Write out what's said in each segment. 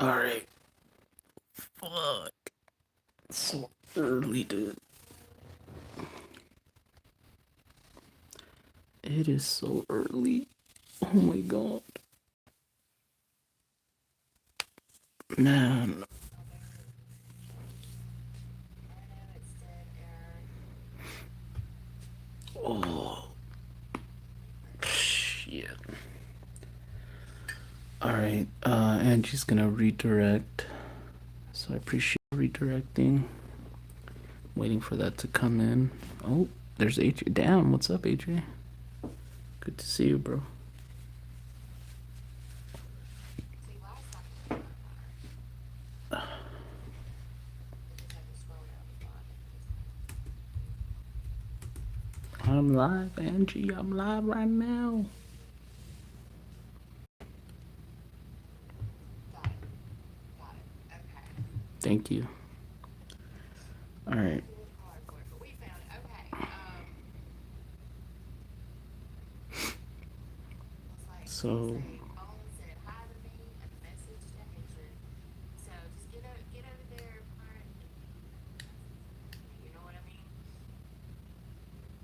Alright. Fuck. It's so early, dude. It is so early. Oh my god. Man. Oh. Shit. Alright. Angie's gonna redirect. So I appreciate redirecting. Waiting for that to come in. Oh, there's AJ. Damn, what's up, AJ? Good to see you, bro. I'm live, Angie. I'm live right now. Thank you. All right. So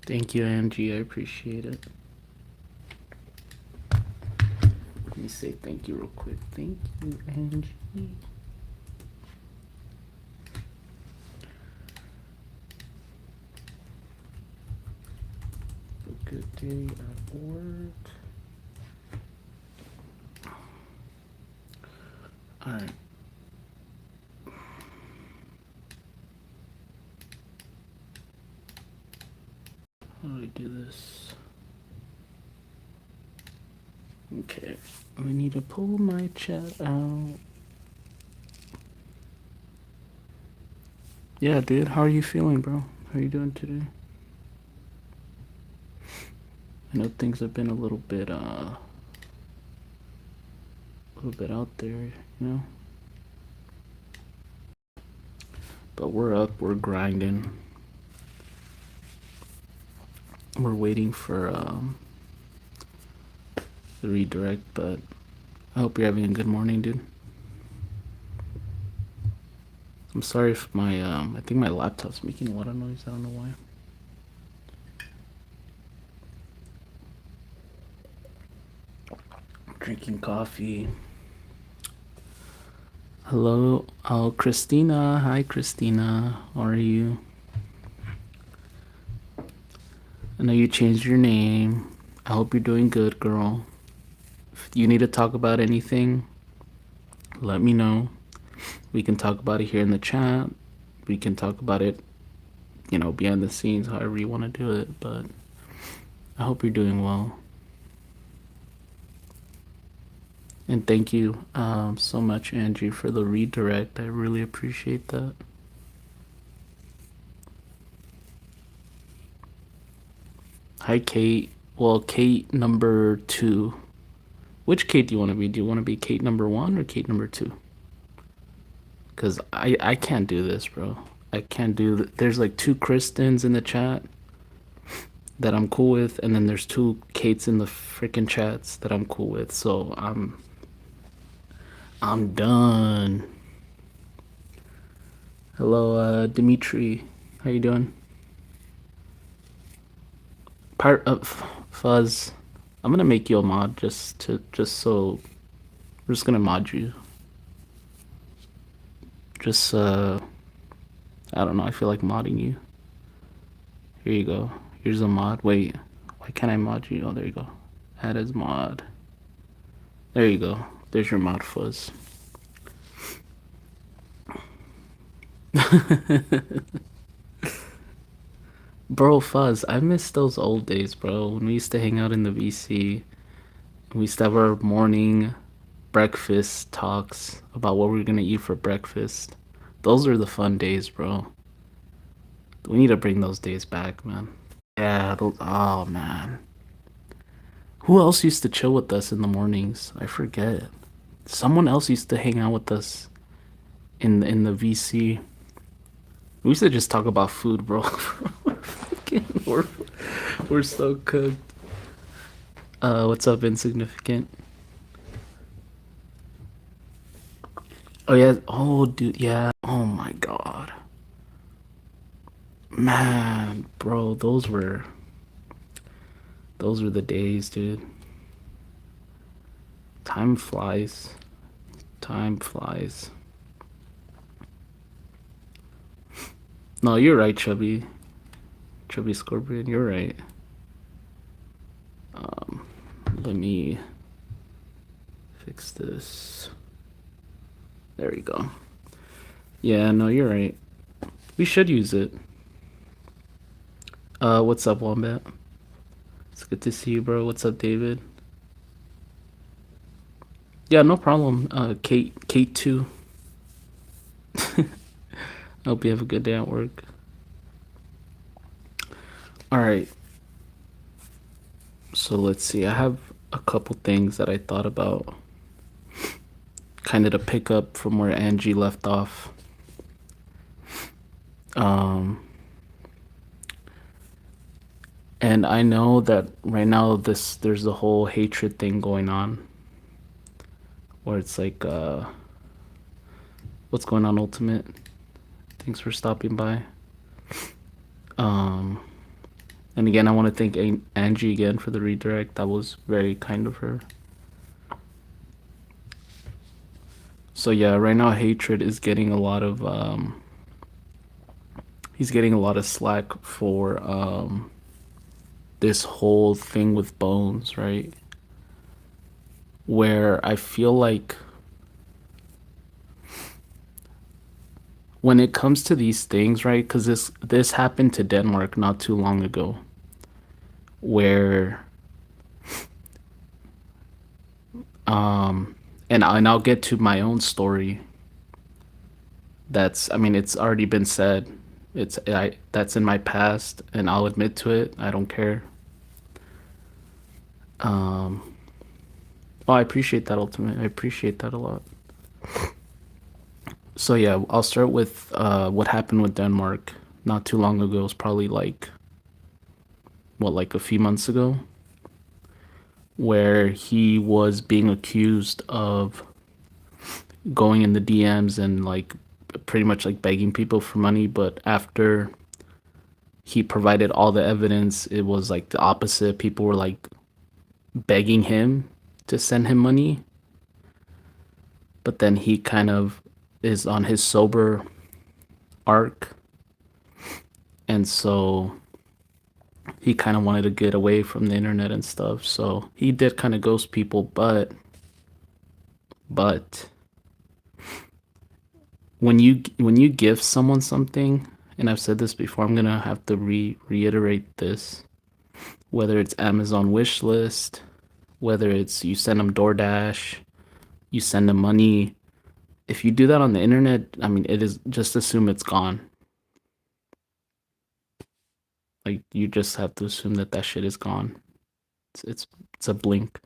thank you, Angie. I appreciate it. Let me say thank you real quick. Thank you, Angie. A good day at work. All right. How do I do this? Okay. I need to pull my chat out. Yeah, dude. How are you feeling, bro? How are you doing today? I know things have been a little bit out there, you know? But we're up, we're grinding. We're waiting for the redirect, but I hope you're having a good morning, dude. I'm sorry if my I think my laptop's making a lot of noise. I don't know why. Drinking coffee. Hello, oh Christina. Hi, Christina. How are you? I know you changed your name. I hope you're doing good, girl. If you need to talk about anything, let me know. We can talk about it here in the chat. We can talk about it, you know, behind the scenes, however you want to do it. But I hope you're doing well. And thank you so much, Angie, for the redirect. I really appreciate that. Hi, Kate. Well, Kate number 2. Which Kate do you want to be? Do you want to be Kate number 1 or Kate number 2? Because I can't do this, bro. I can't do. There's like 2 Kristens in the chat that I'm cool with, and then there's 2 Kates in the freaking chats that I'm cool with. So I'm done. Hello, Dimitri. How you doing? Part of Fuzz. I'm gonna make you a mod just so we're just gonna mod you. Just I don't know, I feel like modding you. Here you go. Here's a mod. Wait, why can't I mod you? Oh, there you go. Add as mod. There you go. There's your mod, Fuzz. Bro, Fuzz, I miss those old days, bro. When we used to hang out in the VC. We used to have our morning breakfast talks about what we are gonna eat for breakfast. Those are the fun days, bro. We need to bring those days back, man. Yeah, oh man. Who else used to chill with us in the mornings? I forget. Someone else used to hang out with us in the VC. We used to just talk about food, bro. we're, we're so cooked. What's up, Insignificant? Oh yeah. Oh dude, yeah. Oh my God. Man, bro, those were the days, dude. Time flies. Time flies. No, you're right, Chubby. Chubby Scorpion, you're right. Let me fix this. There we go. Yeah, no, you're right. We should use it. What's up, Wombat? It's good to see you, bro. What's up, David? Yeah, no problem. Kate too. I hope you have a good day at work. All right. So let's see. I have a couple things that I thought about, kind of to pick up from where Angie left off. Um, and I know that right now there's a whole hatred thing going on, where it's like, what's going on, Ultimate? Thanks for stopping by. Um, and again, I want to thank Angie again for the redirect. That was very kind of her. So yeah, right now hatred is getting a lot of he's getting a lot of slack for this whole thing with Bones, right? Where I feel like when it comes to these things, right? Because this happened to Denmark not too long ago, where and I'll get to my own story. I mean, it's already been said. That's in my past, and I'll admit to it. I don't care. Um, oh, I appreciate that, Ultimate. I appreciate that a lot. So yeah, I'll start with what happened with Denmark not too long ago. It was probably like what, like a few months ago, where he was being accused of going in the DMs and like pretty much like begging people for money, but after he provided all the evidence, it was like the opposite. People were like begging him to send him money, but then he kind of is on his sober arc, and so he kind of wanted to get away from the internet and stuff. So he did kind of ghost people, but when you give someone something, and I've said this before, I'm gonna have to reiterate this. Whether it's Amazon wish list, whether it's you send them DoorDash, you send them money. If you do that on the internet, I mean, it is just assume it's gone. Like you just have to assume that that shit is gone. It's it's, it's a blink.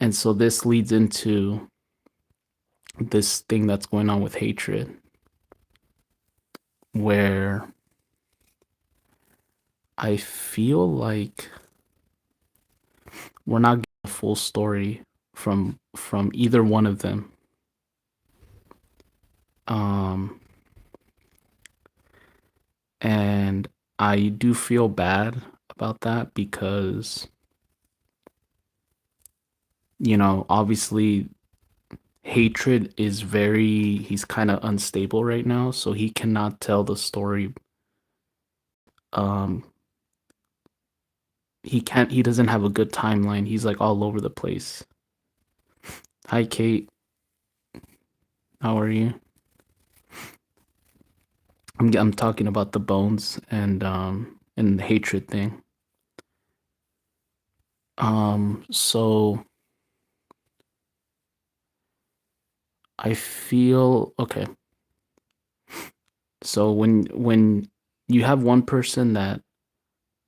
And so this leads into this thing that's going on with hatred, where I feel like we're not getting a full story from either one of them. Um, and I do feel bad about that because obviously hatred is very he's kind of unstable right now, so he cannot tell the story. Um, he doesn't have a good timeline. He's like all over the place. Hi Kate, how are you? I'm talking about the Bones and the hatred thing. So I feel okay. So when you have one person that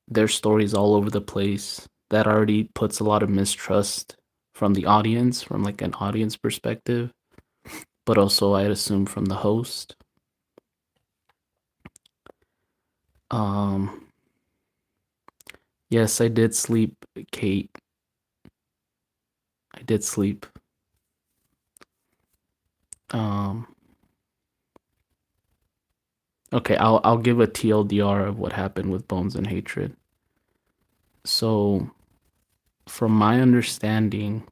their story's all over the place, that already puts a lot of mistrust from the audience, from like an audience perspective, but also I'd assume from the host. Um, yes, I did sleep, Kate. I did sleep. Um, okay, I'll give a TLDR of what happened with Bones and Hatred. So, from my understanding,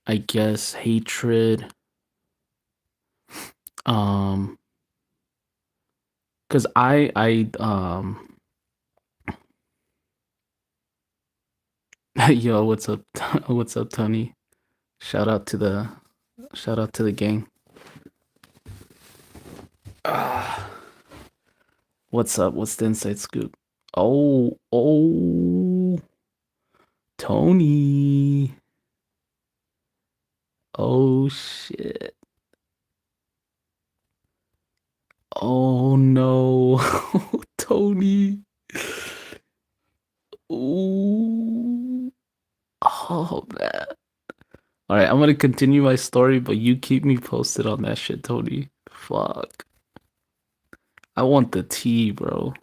I guess Hatred, um, because yo, what's up, what's up, Tony? Shout out to the, shout out to the gang. Ah, what's up? What's the inside scoop? Oh, Tony. Oh shit. Oh no. Tony. Ooh. Oh man. All right, I'm gonna continue my story, but you keep me posted on that shit, Tony. Fuck. I want the tea, bro.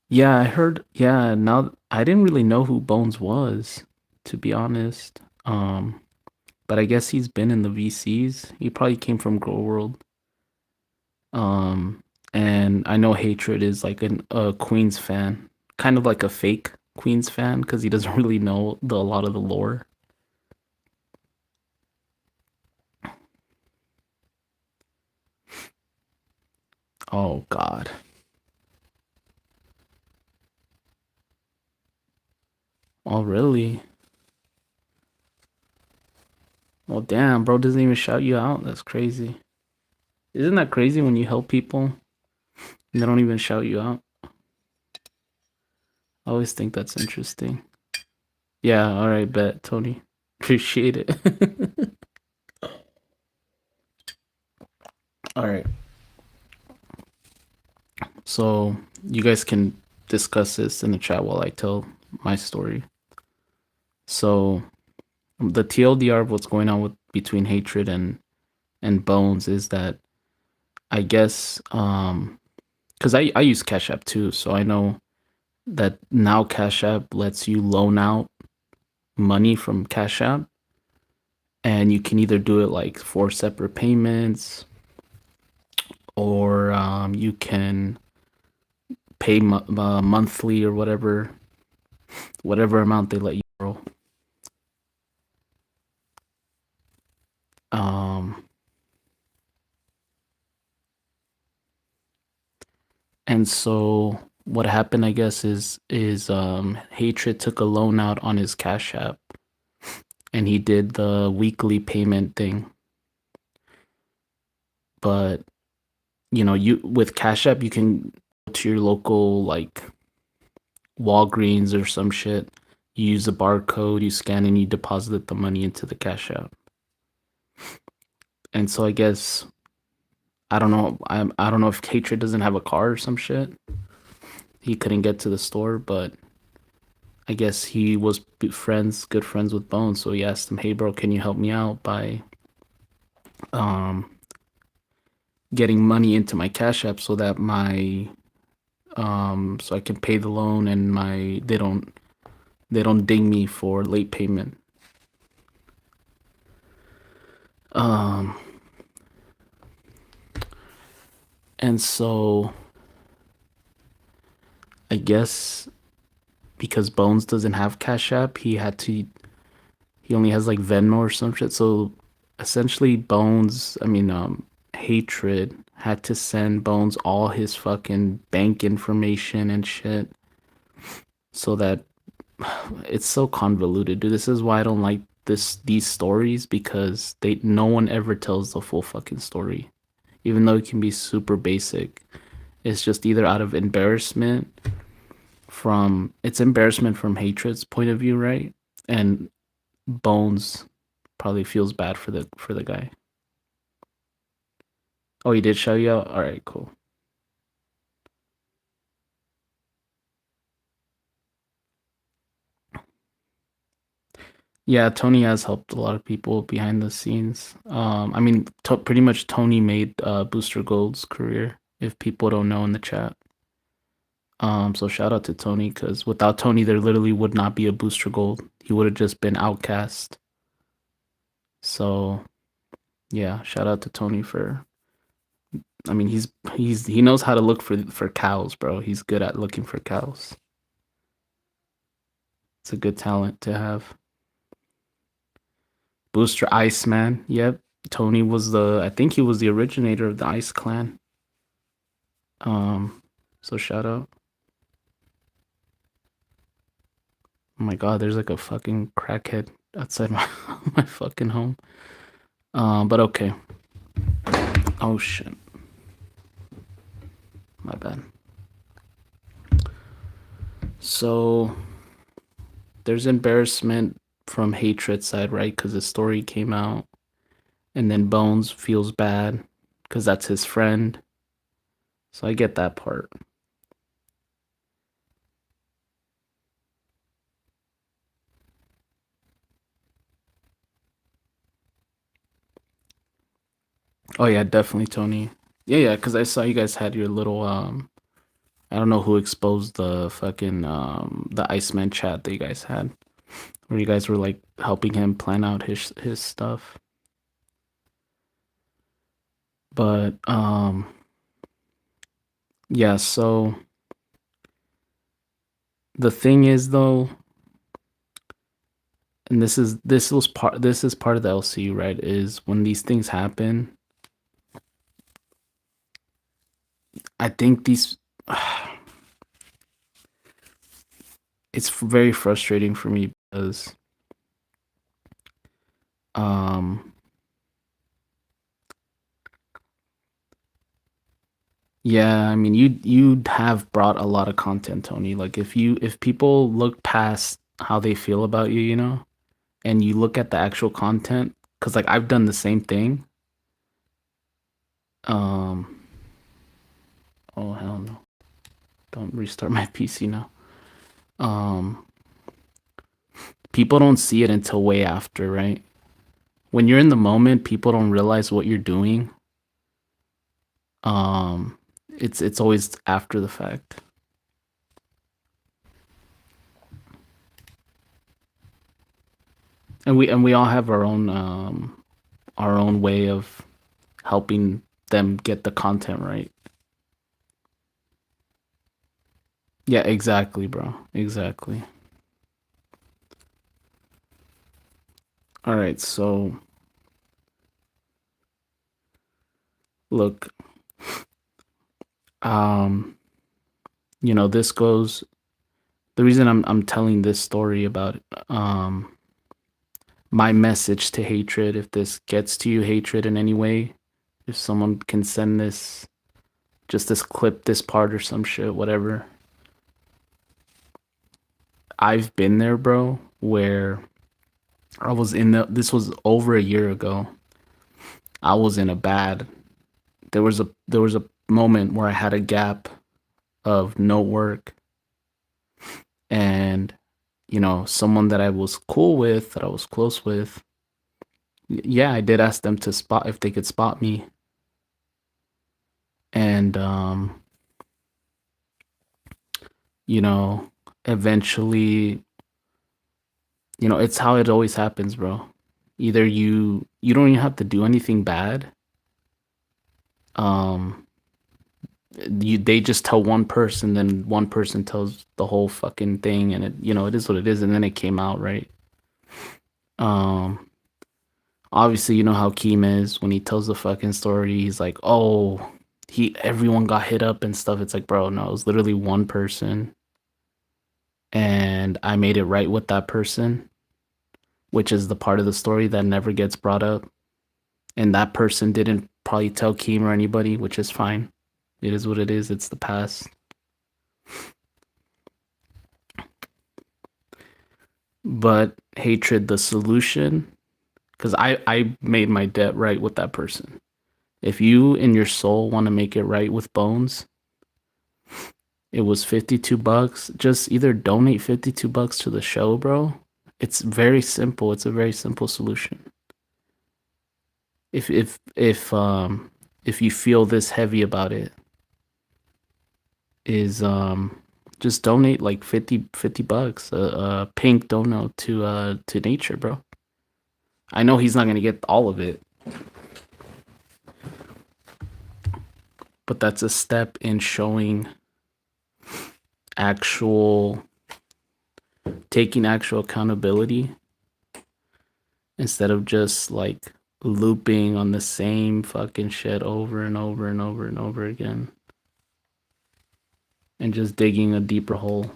Yeah, I heard. Yeah, now I didn't really know who Bones was, to be honest. But I guess he's been in the VCs. He probably came from Grow World. Um, and I know Hatred is like a Queens fan, kind of like a fake Queens fan because he doesn't really know a lot of the lore. Oh God. Oh really? Well, damn, bro doesn't even shout you out. That's crazy. Isn't that crazy when you help people and they don't even shout you out? I always think that's interesting. Yeah, all right, bet, Tony. Appreciate it. All right. So you guys can discuss this in the chat while I tell my story. So the TLDR of what's going on with between Hatred and Bones is that I guess because I use Cash App too, so I know that now Cash App lets you loan out money from Cash App, and you can either do it like four separate payments, or you can pay monthly or whatever amount they let you borrow. Um, and so what happened, I guess, is Hatred took a loan out on his Cash App, and he did the weekly payment thing. But you with Cash App, you can go to your local like Walgreens or some shit. You use a barcode, you scan, and you deposit the money into the Cash App. And so I guess I don't know if Hatred doesn't have a car or some shit. He couldn't get to the store, but I guess he was good friends with Bones. So he asked him, "Hey, bro, can you help me out by um getting money into my Cash App so that my so I can pay the loan and my they don't ding me for late payment." Um, and so I guess because Bones doesn't have Cash App, he only has like Venmo or some shit. So essentially, Hatred had to send Bones all his fucking bank information and shit, so that it's so convoluted, dude. This is why I don't like these stories because they no one ever tells the full fucking story, even though it can be super basic. It's just either out of embarrassment it's embarrassment from Hatred's point of view, right? And Bones probably feels bad for the guy. Oh, he did show you out? All right, cool. Yeah, Tony has helped a lot of people behind the scenes. Pretty much Tony made Booster Gold's career, if people don't know in the chat. So shout out to Tony, because without Tony, there literally would not be a Booster Gold. He would have just been outcast. So yeah, shout out to Tony for. I mean, he knows how to look for cows, bro. He's good at looking for cows. It's a good talent to have. Booster Iceman. Yep. Tony was I think he was the originator of the Ice Clan. Um, so shout out. Oh my god, there's like a fucking crackhead outside my my fucking home. But okay. Oh shit. My bad. So there's embarrassment from Hatred side, right? Because the story came out, and then Bones feels bad because that's his friend. So I get that part. Oh yeah, definitely Tony. Yeah, yeah, because I saw you guys had your little I don't know who exposed the fucking the Iceman chat that you guys had, where you guys were like helping him plan out his stuff. But yeah, so the thing is though, and this is part of the LCU, right? Is when these things happen, I think these it's very frustrating for me because um yeah, I mean you have brought a lot of content, Tony. Like if people look past how they feel about you, you know, and you look at the actual content, because like I've done the same thing. Um oh hell no. Don't restart my PC now. Um People don't see it until way after, right? When you're in the moment, people don't realize what you're doing. Um it's always after the fact. And we all have our own way of helping them get the content right. Yeah, exactly, bro. Exactly. All right, so look, um, this goes the reason I'm telling this story about my message to Hatred, if this gets to you, Hatred, in any way, if someone can send this just this clip, this part or some shit, whatever. I've been there, bro, where I was in this was over a year ago. I was in a bad there was a moment where I had a gap of no work, and someone that I was cool with, that I was close with, yeah, I did ask them to spot if they could spot me. And you know, eventually, it's how it always happens, bro. Either you don't even have to do anything bad. Um they just tell one person, then one person tells the whole fucking thing, and it is what it is, and then it came out, right? Um Obviously, you know how Keem is when he tells the fucking story, he's like, "Oh, he everyone got hit up and stuff." It's like, bro, no, it was literally one person, and I made it right with that person, which is the part of the story that never gets brought up. And that person didn't probably tell Keem or anybody, which is fine. It is what it is. It's the past. But Hatred, the solution, because I made my debt right with that person. If you in your soul want to make it right with Bones, it was $52. Just either donate $52 to the show, bro. It's very simple. It's a very simple solution. If you feel this heavy about it, is Just donate like 50 bucks, a pink dono to nature, bro. I know he's not gonna get all of it, but that's a step in showing actual taking actual accountability instead of just like looping on the same fucking shit over and over and over and over again and just digging a deeper hole.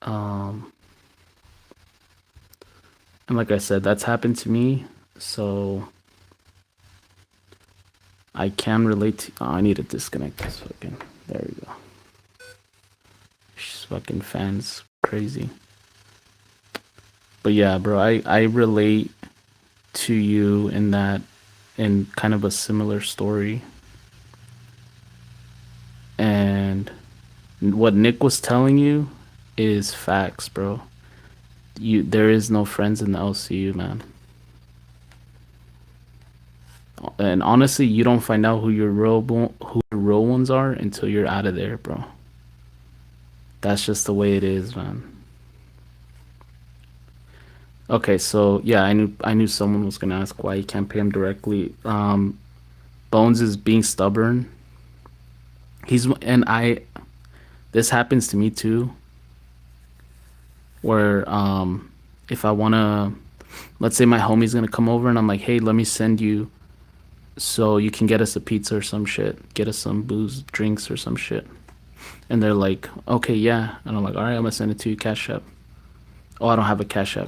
And like I said, that's happened to me, so I can relate to. Oh, I need to disconnect this fucking. There we go. This fucking fans crazy. But yeah, bro, I relate to you in that, in kind of a similar story. And what Nick was telling you is facts, bro. There is no friends in the LCU, man. And honestly, you don't find out who your real ones are until you're out of there, bro. That's just the way it is, man. Okay, so yeah, I knew someone was gonna ask why you can't pay him directly. Bones is being stubborn. He's and I This happens to me too, where if I wanna, let's say my homie's gonna come over and I'm like, hey, let me send you so you can get us a pizza or some shit, get us some booze, drinks or some shit. And they're like, okay, yeah. And I'm like, all right, I'm gonna send it to you, Cash App. Oh, I don't have a Cash App.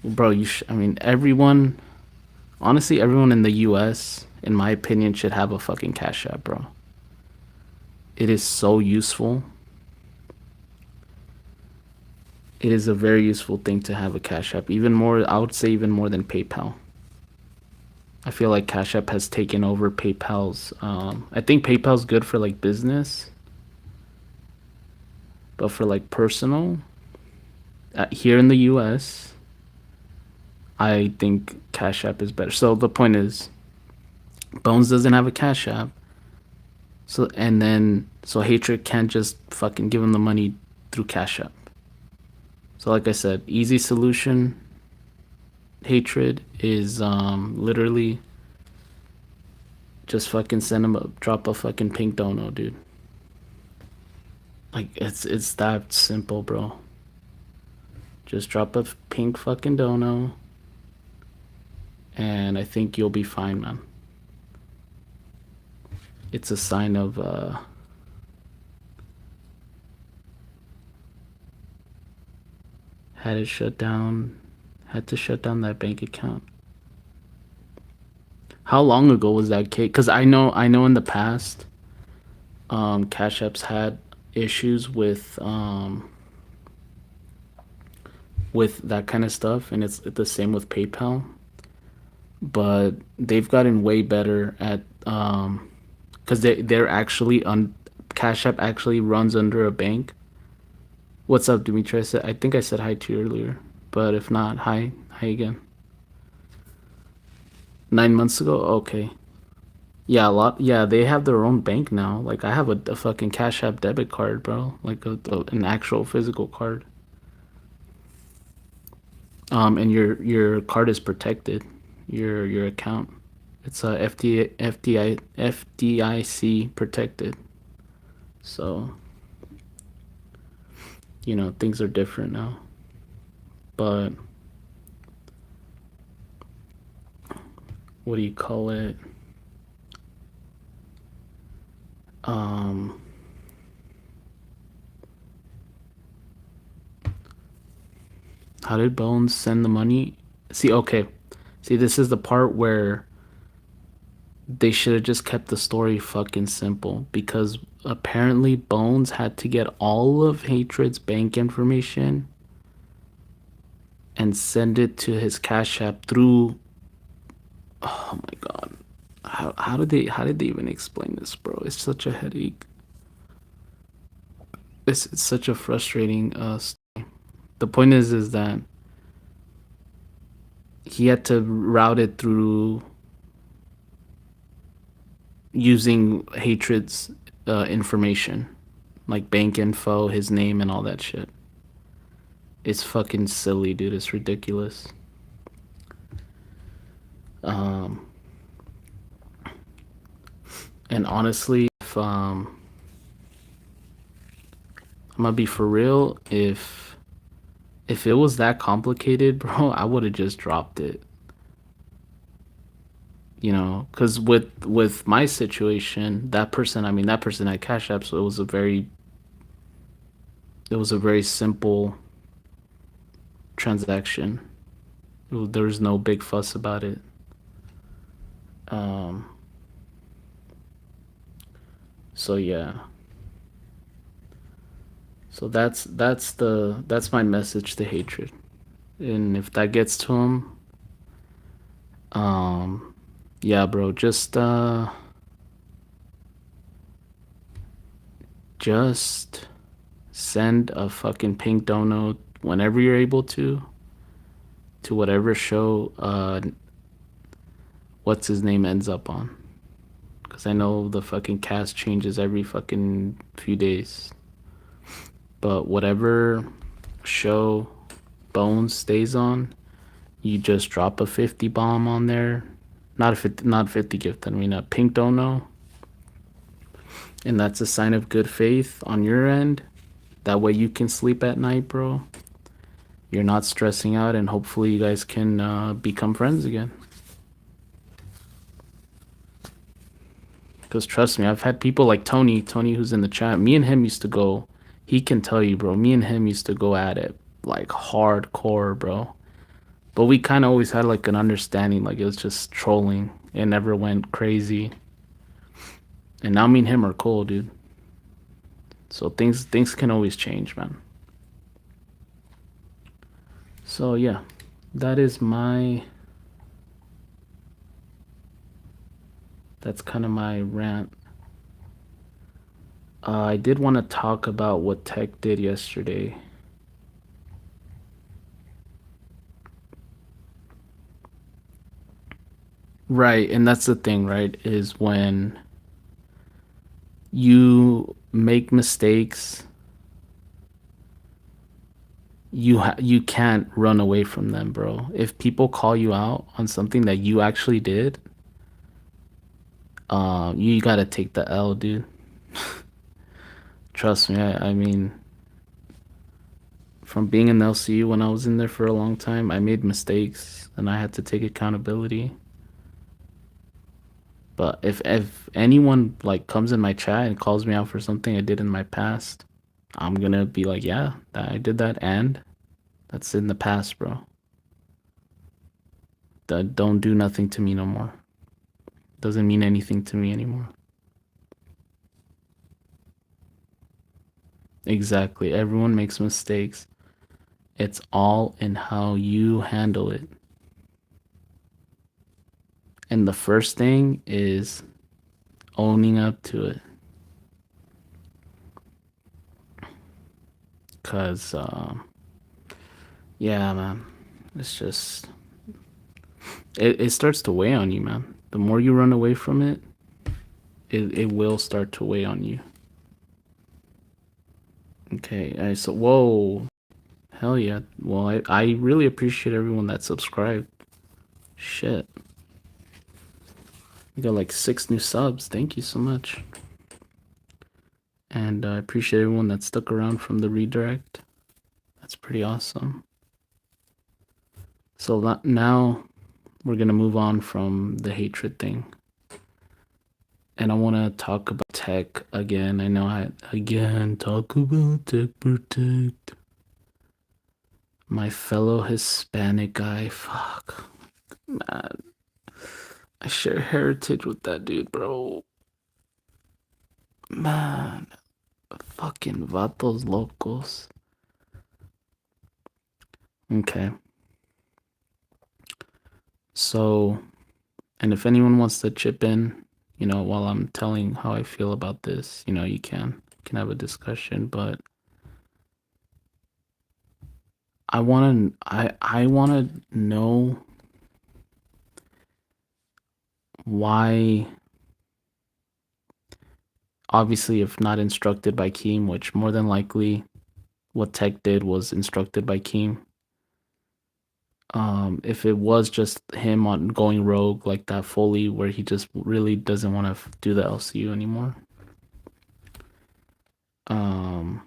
Well, bro, I mean, honestly, everyone in the US, in my opinion, should have a fucking Cash App, bro. It is so useful. It is a very useful thing to have a Cash App. Even more, I would say even more than PayPal. I feel like Cash App has taken over PayPal's. I think PayPal's good for like business, but for like personal, here in the US, I think Cash App is better. So the point is, Bones doesn't have a Cash App. So Hatred can't just fucking give him the money through Cash App. So like I said, easy solution, Hatred, is literally just fucking drop a fucking pink dono, dude. Like it's that simple, bro. Just drop a pink fucking dono and I think you'll be fine, man. It's a sign of had to shut down that bank account. How long ago was that, Kate? Because I know in the past, Cash App's had issues with that kind of stuff, and it's the same with PayPal. But they've gotten way better at because they're actually on Cash App actually runs under a bank. What's up, Dimitri? I think I said hi to you earlier, but if not, hi again. 9 months ago, okay. Yeah, a lot. Yeah, they have their own bank now. Like I have a fucking Cash App debit card, bro. Like an actual physical card. And your card is protected. Your account. It's a FDIC protected. So, things are different now. But what do you call it? How did Bones send the money? See, okay. See, this is the part where they should have just kept the story fucking simple because apparently Bones had to get all of Hatred's bank information and send it to his Cash App through. Oh my god. How did they even explain this, bro? It's such a headache. It's such a frustrating story. The point is that he had to route it through using Hatred's information. like bank info, his name, and all that shit. It's fucking silly, dude. It's ridiculous. Um, and honestly, if I'm gonna be for real, if it was that complicated, bro, I would have just dropped it. You know, because with my situation, that person, I mean, that person had Cash App, so it was a very simple transaction. There was no big fuss about it. Um, so yeah. So that's my message to Hatred. And if that gets to him, um, yeah, bro, just send a fucking pink dono whenever you're able to whatever show what's his name ends up on. Because I know the fucking cast changes every fucking few days. But whatever show Bones stays on, you just drop a 50 bomb on there. Not 50 gift, I mean a pink dono. And that's a sign of good faith on your end. That way you can sleep at night, bro. You're not stressing out, and hopefully you guys can become friends again. Because trust me, I've had people like Tony who's in the chat. Me and him used to go. He can tell you, bro. Me and him used to go at it like hardcore, bro. But we kind of always had like an understanding, like it was just trolling. It never went crazy. And now me and him are cool, dude. So things can always change, man. So yeah, that is my that's kind of my rant. I did want to talk about what Tech did yesterday. Right, and that's the thing, right? Is when you make mistakes, you can't run away from them, bro. If people call you out on something that you actually did, you gotta take the L, dude. Trust me. I mean, from being in LCU when I was in there for a long time, I made mistakes and I had to take accountability. But if anyone like comes in my chat and calls me out for something I did in my past, I'm gonna be like, yeah, I did that, and that's in the past, bro. That don't do nothing to me no more. Doesn't mean anything to me anymore. Exactly. Everyone makes mistakes. It's all in how you handle it. And the first thing is owning up to it. Cause yeah, man. It's just it starts to weigh on you, man. The more you run away from it, it will start to weigh on you. Okay, so whoa. Hell yeah. Well, I really appreciate everyone that subscribed. Shit. We got like 6 new subs. Thank you so much. And I appreciate everyone that stuck around from the redirect. That's pretty awesome. So now we're going to move on from the hatred thing. And I want to talk about tech again. I know again talk about tech protect. My fellow Hispanic guy. Fuck. Man. I share heritage with that dude, bro. Man. Fucking vatos locos. Okay. So, and if anyone wants to chip in, you know, while I'm telling how I feel about this, you know, you can have a discussion, but I want to know why Obviously, if not instructed by Keem, which more than likely what Tech did was instructed by Keem. If it was just him on going rogue like that fully, where he just really doesn't want to do the LCU anymore. Um,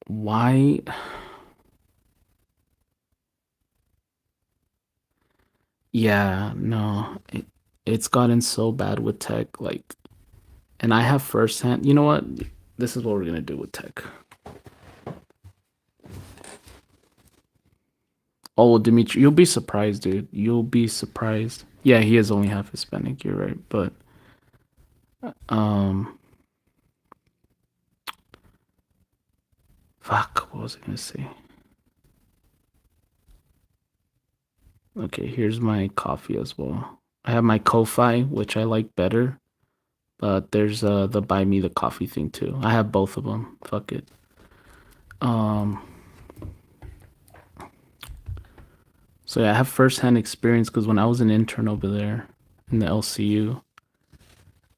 why? Yeah, no, it's gotten so bad with Tech. Like, and I have firsthand. You know what? This is what we're gonna do with Tech. Oh, Dimitri, you'll be surprised, dude. You'll be surprised. Yeah, he is only half Hispanic. You're right, but um, fuck. What was I gonna say? Okay, here's my coffee as well. I have my Ko-Fi, which I like better, but there's the buy me the coffee thing too. I have both of them. Fuck it. Um, so yeah, I have firsthand experience because when I was an intern over there in the LCU,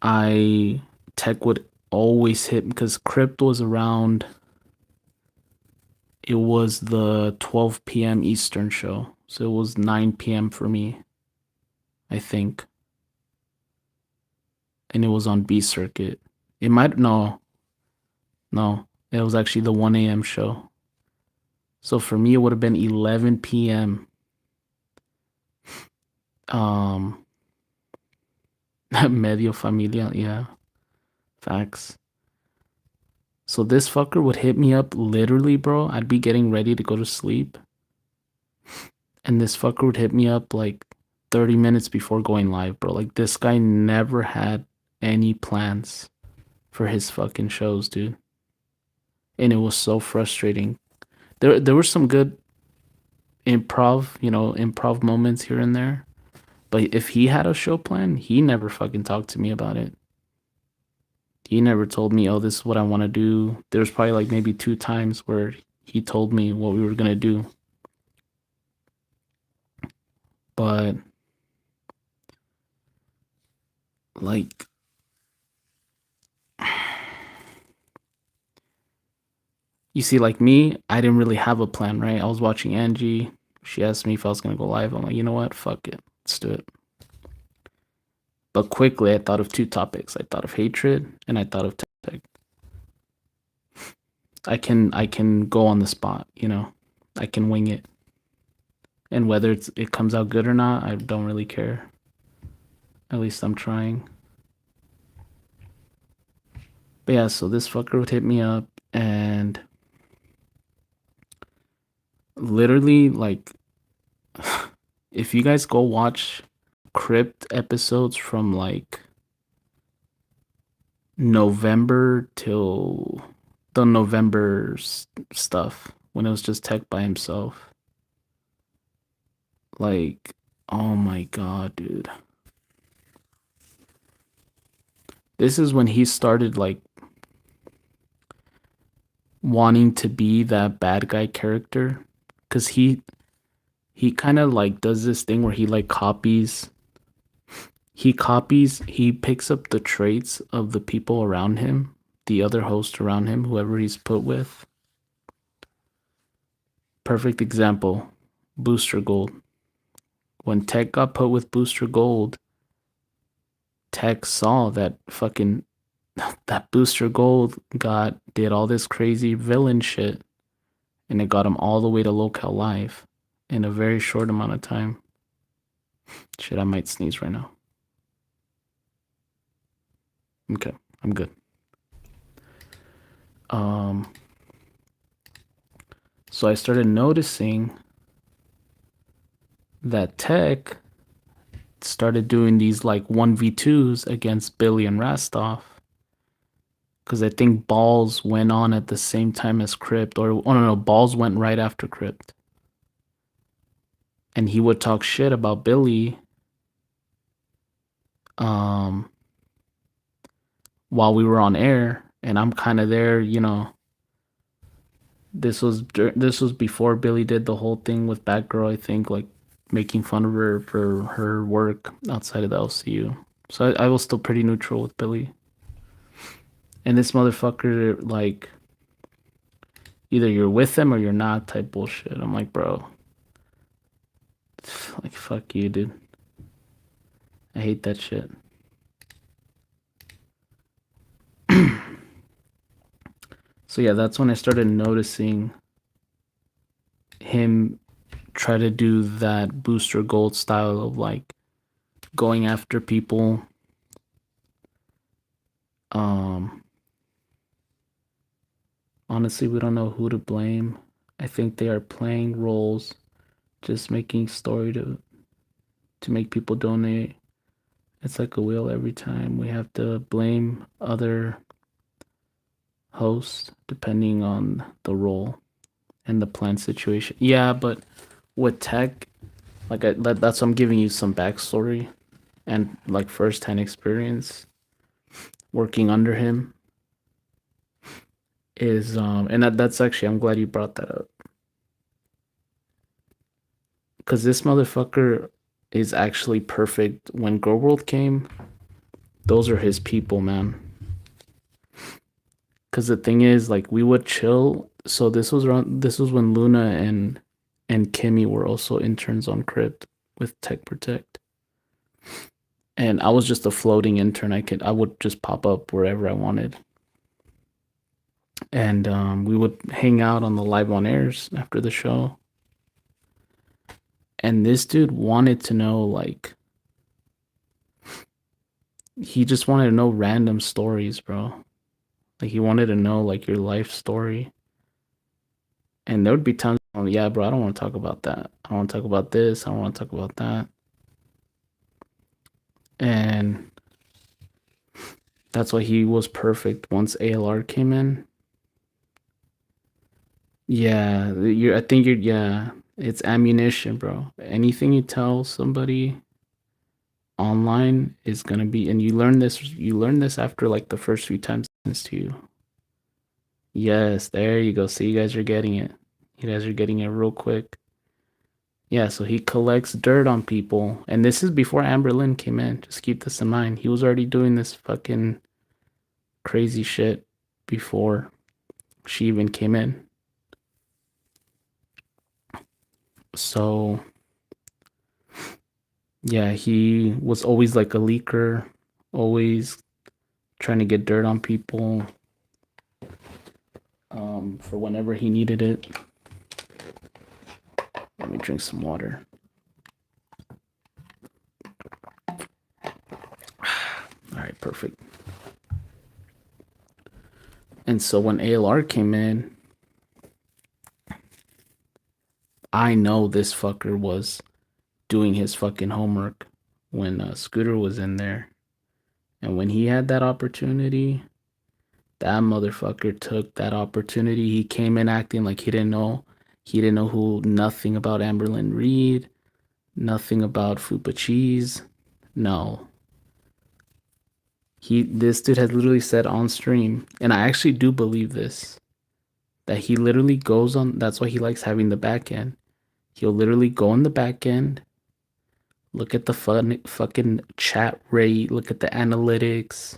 I Tech would always hit because Crypt was around. It was the 12 p.m. Eastern show, so it was 9 p.m. for me, I think, and it was on B circuit. It might no, it was actually the 1 a.m. show. So for me, it would have been 11 p.m. Um, Medio Familia, yeah, facts. So this fucker would hit me up literally, bro. I'd be getting ready to go to sleep, and this fucker would hit me up like 30 minutes before going live, bro. Like this guy never had any plans for his fucking shows, dude. And it was so frustrating. There were some good improv moments here and there. But if he had a show plan, he never fucking talked to me about it. He never told me, "Oh, this is what I want to do." There was probably like maybe two times where he told me what we were gonna do. But like you see, like me, I didn't really have a plan, right? I was watching Angie. She asked me if I was gonna go live. I'm like, you know what? Fuck it. Let's do it. But quickly I thought of two topics. I thought of hatred and I thought of tech. I can go on the spot, I can wing it. And whether it comes out good or not, I don't really care. At least I'm trying. But yeah, so this fucker would hit me up and literally like if you guys go watch Crypt episodes from like November till the November stuff when it was just Tech by himself. Like, oh my god, dude. This is when he started like wanting to be that bad guy character cuz he kind of like does this thing where he picks up the traits of the people around him, the other host around him, whoever he's put with. Perfect example, Booster Gold. When Tech got put with Booster Gold, Tech saw that fucking that Booster Gold did all this crazy villain shit, and it got him all the way to Local Live in a very short amount of time. Shit, I might sneeze right now. Okay, I'm good. Um, so I started noticing that Tech started doing these like 1v2s against Billy and Rastov. Because I think Balls went on at the same time as Crypt, or oh no, Balls went right after Crypt. And he would talk shit about Billy um while we were on air, and I'm kind of there, this was before Billy did the whole thing with Batgirl, I think, like making fun of her for her work outside of the LCU. So I was still pretty neutral with Billy. And this motherfucker, like, either you're with him or you're not type bullshit. I'm like, bro, like, fuck you, dude. I hate that shit. So yeah, that's when I started noticing him try to do that Booster Gold style of like going after people. Um, Honestly, we don't know who to blame. I think they are playing roles, just making story to make people donate. It's like a wheel every time. We have to blame other hosts depending on the role and the plan situation. Yeah, but with Tech, that's I'm giving you some backstory and like first-hand experience working under him is and that's actually I'm glad you brought that up because this motherfucker is actually perfect. When Girl World came, those are his people, man. Because the thing is, like, we would chill. So this was when Luna and Kimmy were also interns on Crypt with Tech Protect. And I was just a floating intern. I would just pop up wherever I wanted. And we would hang out on the live on airs after the show. And this dude wanted to know, like, he just wanted to know random stories, bro. Like, he wanted to know, like, your life story. And there would be times, yeah, bro, I don't want to talk about that. I don't want to talk about this. I don't want to talk about that. And that's why he was perfect once ALR came in. Yeah, I think yeah, it's ammunition, bro. Anything you tell somebody online is gonna be, and you learn this after like the first few times it's to you. Yes, there you go. See, you guys are getting it. You guys are getting it real quick. Yeah, so he collects dirt on people, and this is before Amber Lynn came in. Just keep this in mind. He was already doing this fucking crazy shit before she even came in. So, yeah, he was always like a leaker, always trying to get dirt on people for whenever he needed it. Let me drink some water. All right, perfect. And so when ALR came in, I know this fucker was doing his fucking homework when Scooter was in there. And when he had that opportunity, that motherfucker took that opportunity. He came in acting like he didn't know. He didn't know nothing about Amberlyn Reed, nothing about Fupa Cheese. No. This dude had literally said on stream, and I actually do believe this, that he literally goes on, that's why he likes having the back end. He'll literally go on the back end, look at the fucking chat rate, look at the analytics,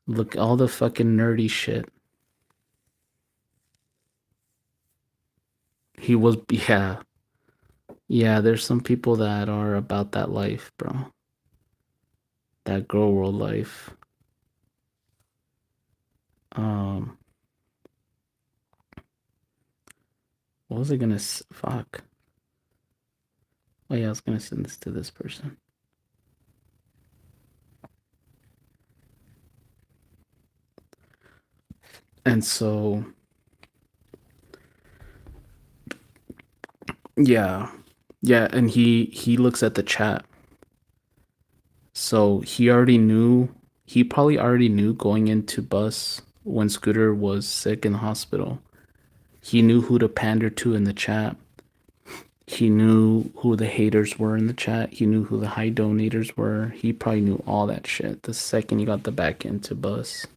look all the fucking nerdy shit. He was, yeah. Yeah, there's some people that are about that life, bro. That girl world life. Um, what was I gonna, fuck. Oh yeah, I was gonna send this to this person. And so, yeah, yeah, and he looks at the chat. So he already knew. He probably already knew going into bus when Scooter was sick in the hospital. He knew who to pander to in the chat. He knew who the haters were in the chat. He knew who the high donators were. He probably knew all that shit the second he got the back end to bus.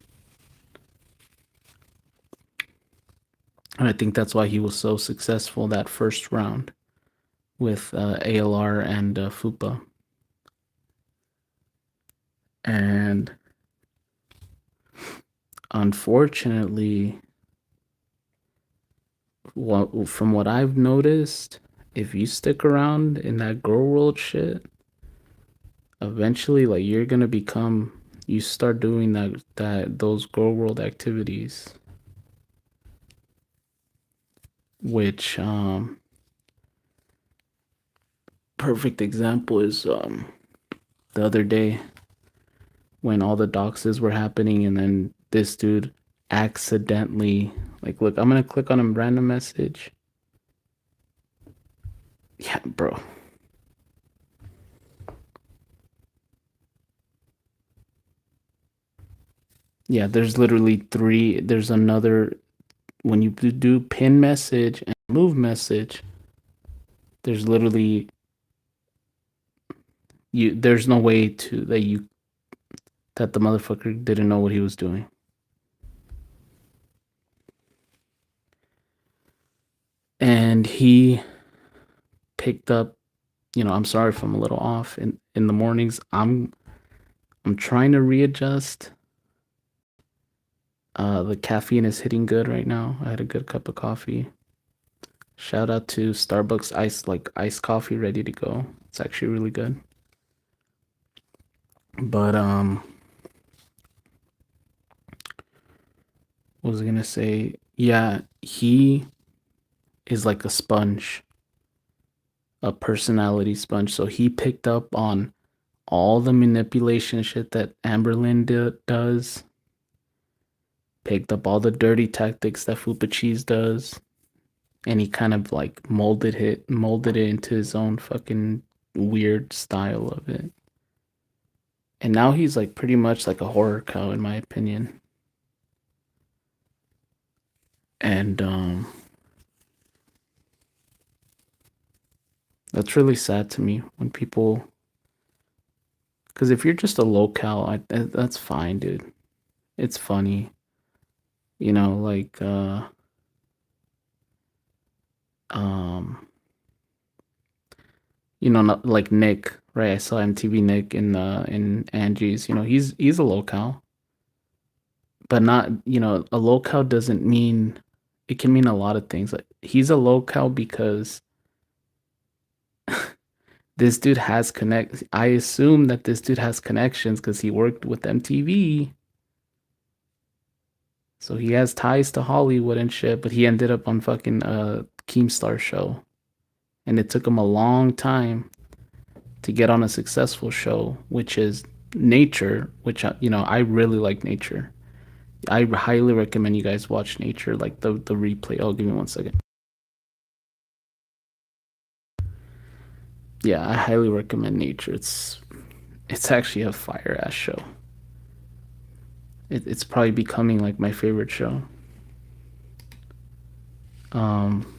And I think that's why he was so successful that first round with ALR and Fupa. And unfortunately, from what I've noticed, if you stick around in that girl world shit, eventually, like, you're gonna become, you start doing those girl world activities, which perfect example is the other day when all the doxes were happening, and then this dude accidentally, like, look, I'm gonna click on a random message. Yeah, bro. Yeah, there's literally three. There's another, when you do pin message and move message, there's literally, there's no way to that the motherfucker didn't know what he was doing. And he picked up, I'm sorry if I'm a little off in the mornings. I'm trying to readjust. The caffeine is hitting good right now. I had a good cup of coffee. Shout out to Starbucks iced coffee ready to go. It's actually really good. But what was I gonna say? Yeah, he is like a sponge, a personality sponge. So he picked up on all the manipulation shit that Amberlynn does, picked up all the dirty tactics that Fupa Cheese does, and he kind of like molded it into his own fucking weird style of it. And now he's like pretty much like a horror cow in my opinion. And that's really sad to me when people, because if you're just a locale, that's fine, dude. It's funny, like um not like Nick, right? I saw MTV Nick in Angie's. He's a locale, but not, a locale doesn't mean, it can mean a lot of things. Like, he's a locale because this dude has connect. I assume that this dude has connections because he worked with MTV. So he has ties to Hollywood and shit, but he ended up on fucking Keemstar show. And it took him a long time to get on a successful show, which is Nature, which I really like Nature. I highly recommend you guys watch Nature, like the replay. Oh, give me 1 second. Yeah, I highly recommend Nature. It's actually a fire ass show. It's probably becoming like my favorite show. Um,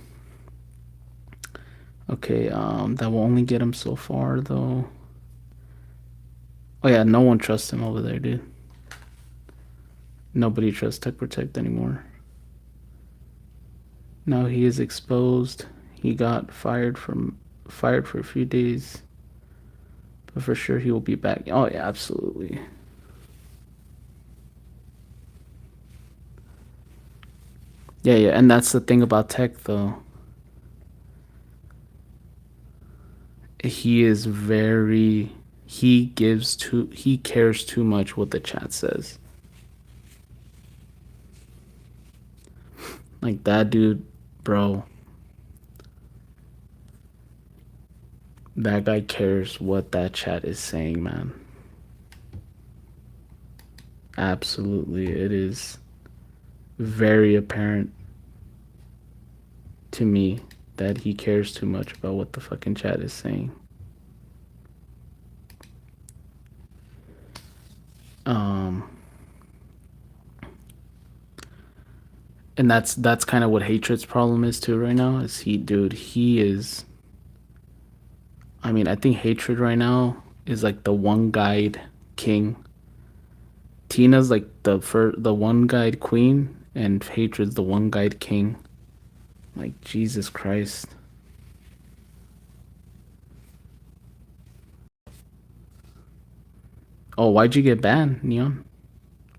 okay, that will only get him so far though. Oh yeah, no one trusts him over there, dude. Nobody trusts Tech Protect anymore. Now he is exposed. He got fired for a few days, but for sure he will be back. Oh yeah, absolutely. Yeah, yeah, and that's the thing about Tech though. He is very, he cares too much what the chat says. Like that dude, bro. That guy cares what that chat is saying, man. Absolutely. It is very apparent to me that he cares too much about what the fucking chat is saying. Um and that's kind of what Hatred's problem is too right now. Is he is, I mean, I think Hatred right now is like the one guide king. Tina's like the one guide queen, and Hatred's the one guide king. Like, Jesus Christ. Oh, why'd you get banned, Neon?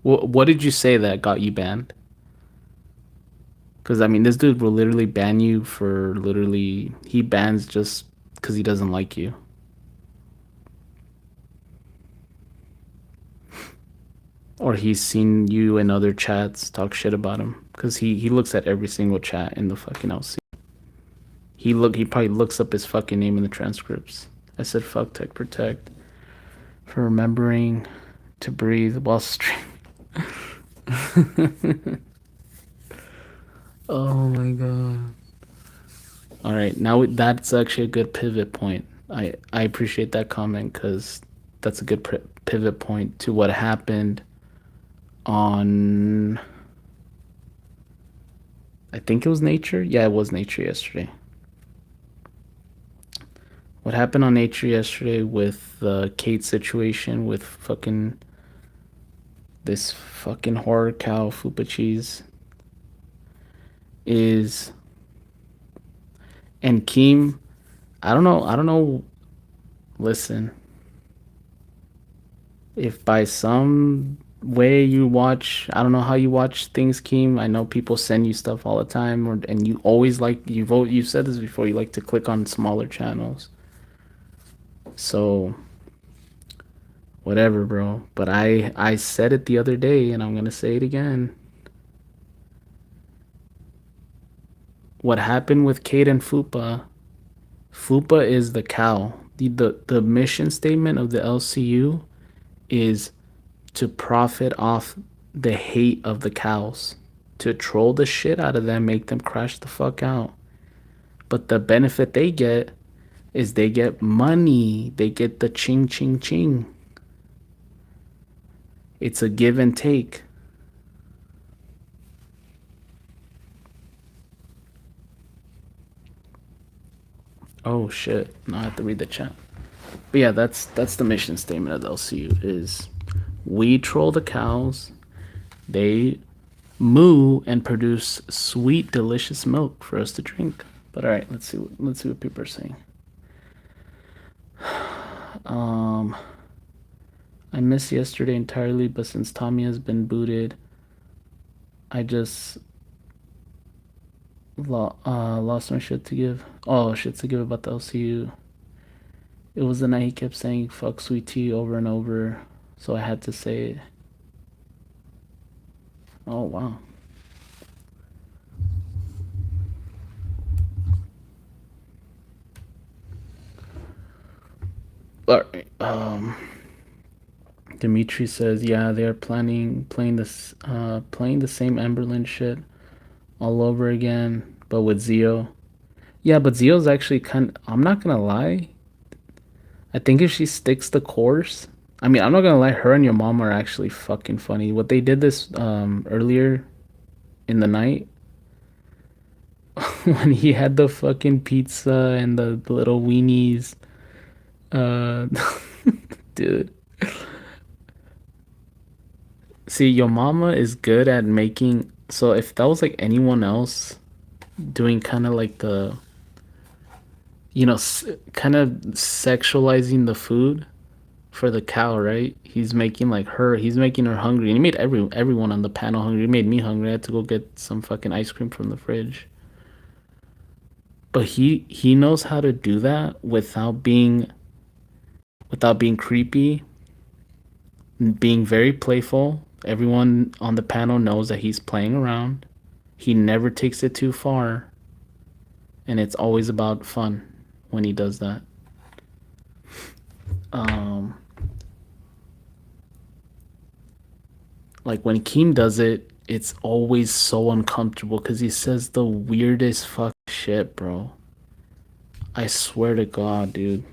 What did you say that got you banned? Because I mean, this dude will literally ban you for literally he bans just because he doesn't like you. Or he's seen you in other chats talk shit about him because he looks at every single chat in the fucking LC. He probably looks up his fucking name in the transcripts. I said fuck Tech Protect for remembering to breathe while streaming. Oh my god. All right, now that's actually a good pivot point. I appreciate that comment because that's a good pivot point to what happened on. I think it was Nature. Yeah, it was Nature yesterday. What happened on Nature yesterday with the Kate situation with fucking this fucking horror cow Fupa cheese is and Keem. I don't know. Listen, if by some way you watch, I don't know how you watch things, Keem. I know people send you stuff all the time, and you always like you vote. You've said this before. You like to click on smaller channels. So whatever, bro. But I said it the other day, and I'm gonna say it again. What happened with Kate and Fupa? Fupa is the cow. The mission statement of the LCU is to profit off the hate of the cows, to troll the shit out of them, make them crash the fuck out. But the benefit they get is they get money. They get the ching ching ching. It's a give and take. Oh shit. Now I have to read the chat. But yeah, that's the mission statement of the LCU is we troll the cows, they moo and produce sweet, delicious milk for us to drink. But all right, let's see what people are saying. Um, I missed yesterday entirely, but since Tommy has been booted, I just lost my shit to give. Oh, shit to give about the LCU. It was the night he kept saying "fuck sweet tea" over and over, so I had to say it. Oh wow. All right. Dimitri says, yeah, they are playing the same Emberlin shit all over again, but with Zio. Yeah, but Zio's actually I'm not gonna lie. I think if she sticks the course, I mean, I'm not gonna lie. Her and your mom are actually fucking funny. What they did this earlier in the night when he had the fucking pizza and the little weenies. Uh, dude. See, your mama is good at making. So if that was like anyone else doing kind of like the, kind of sexualizing the food for the cow, right? He's making her hungry, and he made everyone on the panel hungry. He made me hungry. I had to go get some fucking ice cream from the fridge. But he knows how to do that without being creepy, being very playful. Everyone on the panel knows that he's playing around. He never takes it too far, and it's always about fun when he does that. Um, like when Keem does it, it's always so uncomfortable because he says the weirdest fuck shit, bro. I swear to God, dude.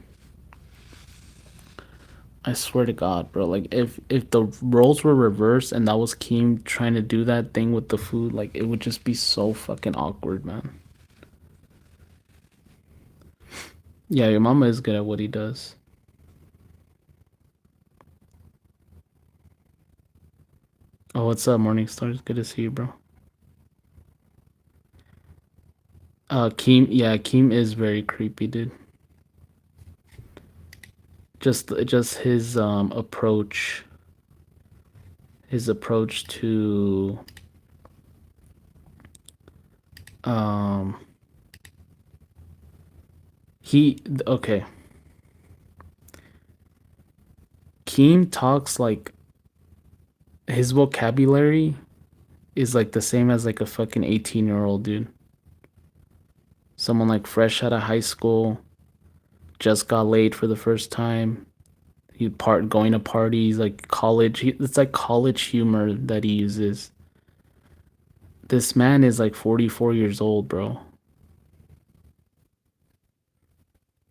I swear to God, bro. Like if the roles were reversed and that was Keem trying to do that thing with the food, like it would just be so fucking awkward, man. Yeah, your mama is good at what he does. Oh, what's up, Morningstar? It's good to see you, bro. Keem, yeah, Keem is very creepy, dude. Just his approach to um he okay. Keem talks like his vocabulary is like the same as like a fucking 18-year-old dude. Someone like fresh out of high school, just got laid for the first time. He part going to parties like college. It's like college humor that he uses. This man is like 44 years old, bro.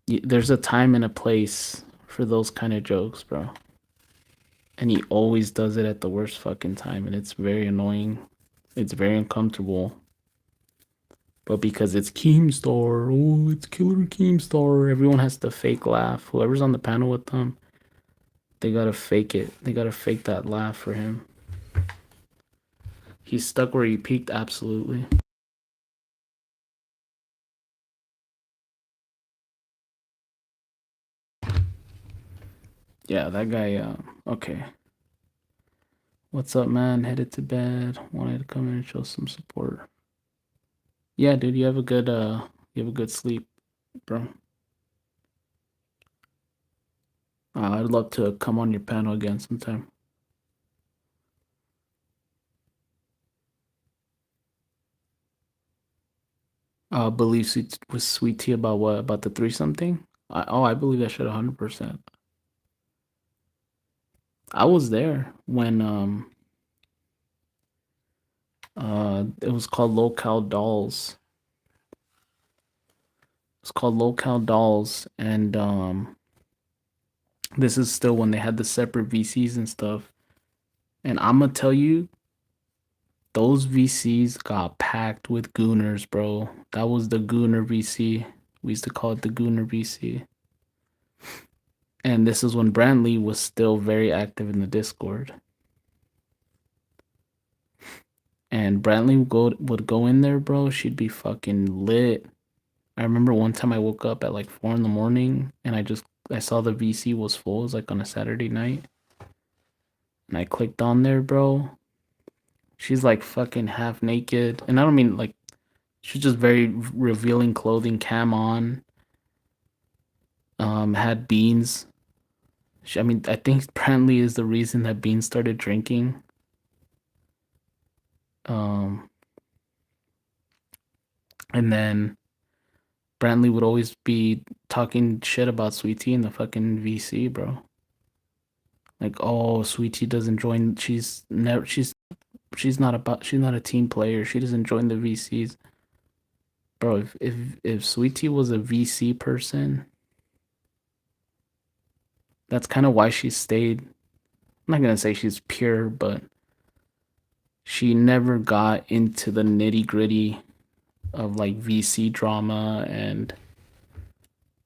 There's a time and a place for those kind of jokes, bro. And he always does it at the worst fucking time, and it's very annoying. It's very uncomfortable. But because it's Keemstar, oh, it's Killer Keemstar, everyone has to fake laugh. Whoever's on the panel with them, they gotta fake it. They gotta fake that laugh for him. He's stuck where he peaked, absolutely. Yeah, that guy, okay. What's up, man? Headed to bed. Wanted to come in and show some support. Yeah, dude, you have a good sleep, bro. I'd love to come on your panel again sometime. Believe sweet tea about what? About the threesome thing? I believe that shit 100%. I was there when it was called Local Dolls. It's called Local Dolls, and this is still when they had the separate VCs and stuff. And I'm gonna tell you, those VCs got packed with gooners, bro. That was the gooner VC. We used to call it the gooner VC. And this is when Brantley was still very active in the Discord. And Brantley would go in there, bro. She'd be fucking lit. I remember one time I woke up at like 4 in the morning and I saw the VC was full. It was like on a Saturday night. And I clicked on there, bro. She's like fucking half naked. And I don't mean like she's just very revealing clothing, cam on. Had beans. I mean, I think Brantley is the reason that Beans started drinking. Um, and then Brantley would always be talking shit about Sweet Tea in the fucking VC, bro. Like, oh, Sweet Tea doesn't join. She's not a team player. She doesn't join the VCs, bro. If Sweet Tea was a VC person, that's kind of why she stayed. I'm not gonna say she's pure, but she never got into the nitty gritty of like VC drama and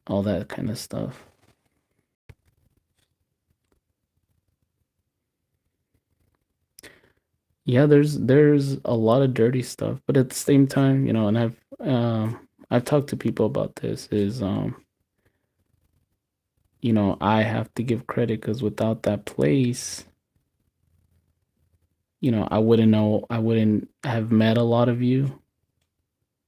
all that kind of stuff. Yeah, there's a lot of dirty stuff, but at the same time, and I've talked to people about this is I have to give credit because without that place, I wouldn't have met a lot of you.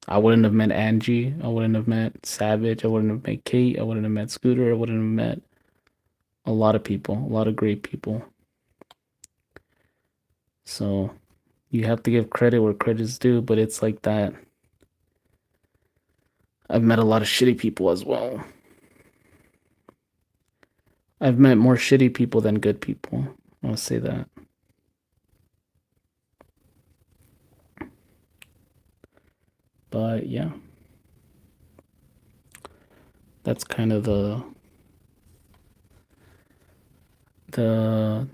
I wouldn't have met Angie. I wouldn't have met Savage. I wouldn't have met Kate. I wouldn't have met Scooter. I wouldn't have met a lot of people, a lot of great people. So you have to give credit where credit's due, but it's like that. I've met a lot of shitty people as well. I've met more shitty people than good people. I'll say that. But yeah, that's kind of the the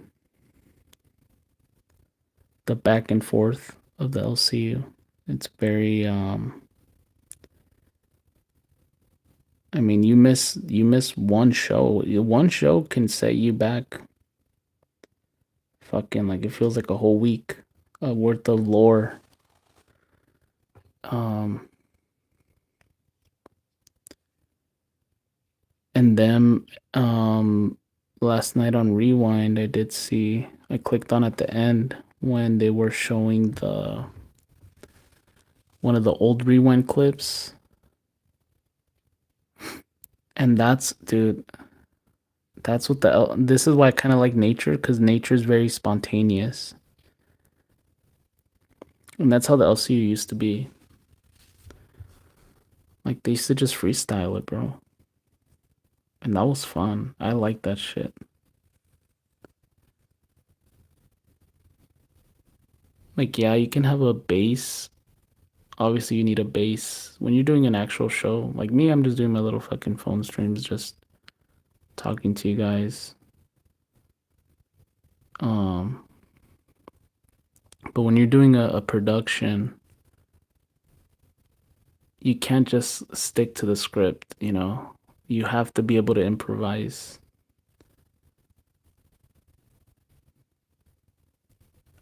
back and forth of the LCU. It's very I mean, you miss one show. One show can set you back fucking like it feels like a whole week worth of lore. Um And then last night on Rewind, I clicked on at the end when they were showing the one of the old Rewind clips. And dude, that's what this is why I kind of like nature, because nature is very spontaneous. And that's how the LCU used to be. Like, they used to just freestyle it, bro. And that was fun. I like that shit. Like, yeah, you can have a bass. Obviously, you need a bass. When you're doing an actual show, like me, I'm just doing my little fucking phone streams, just talking to you guys. Um, but when you're doing a production, you can't just stick to the script, you know? You have to be able to improvise.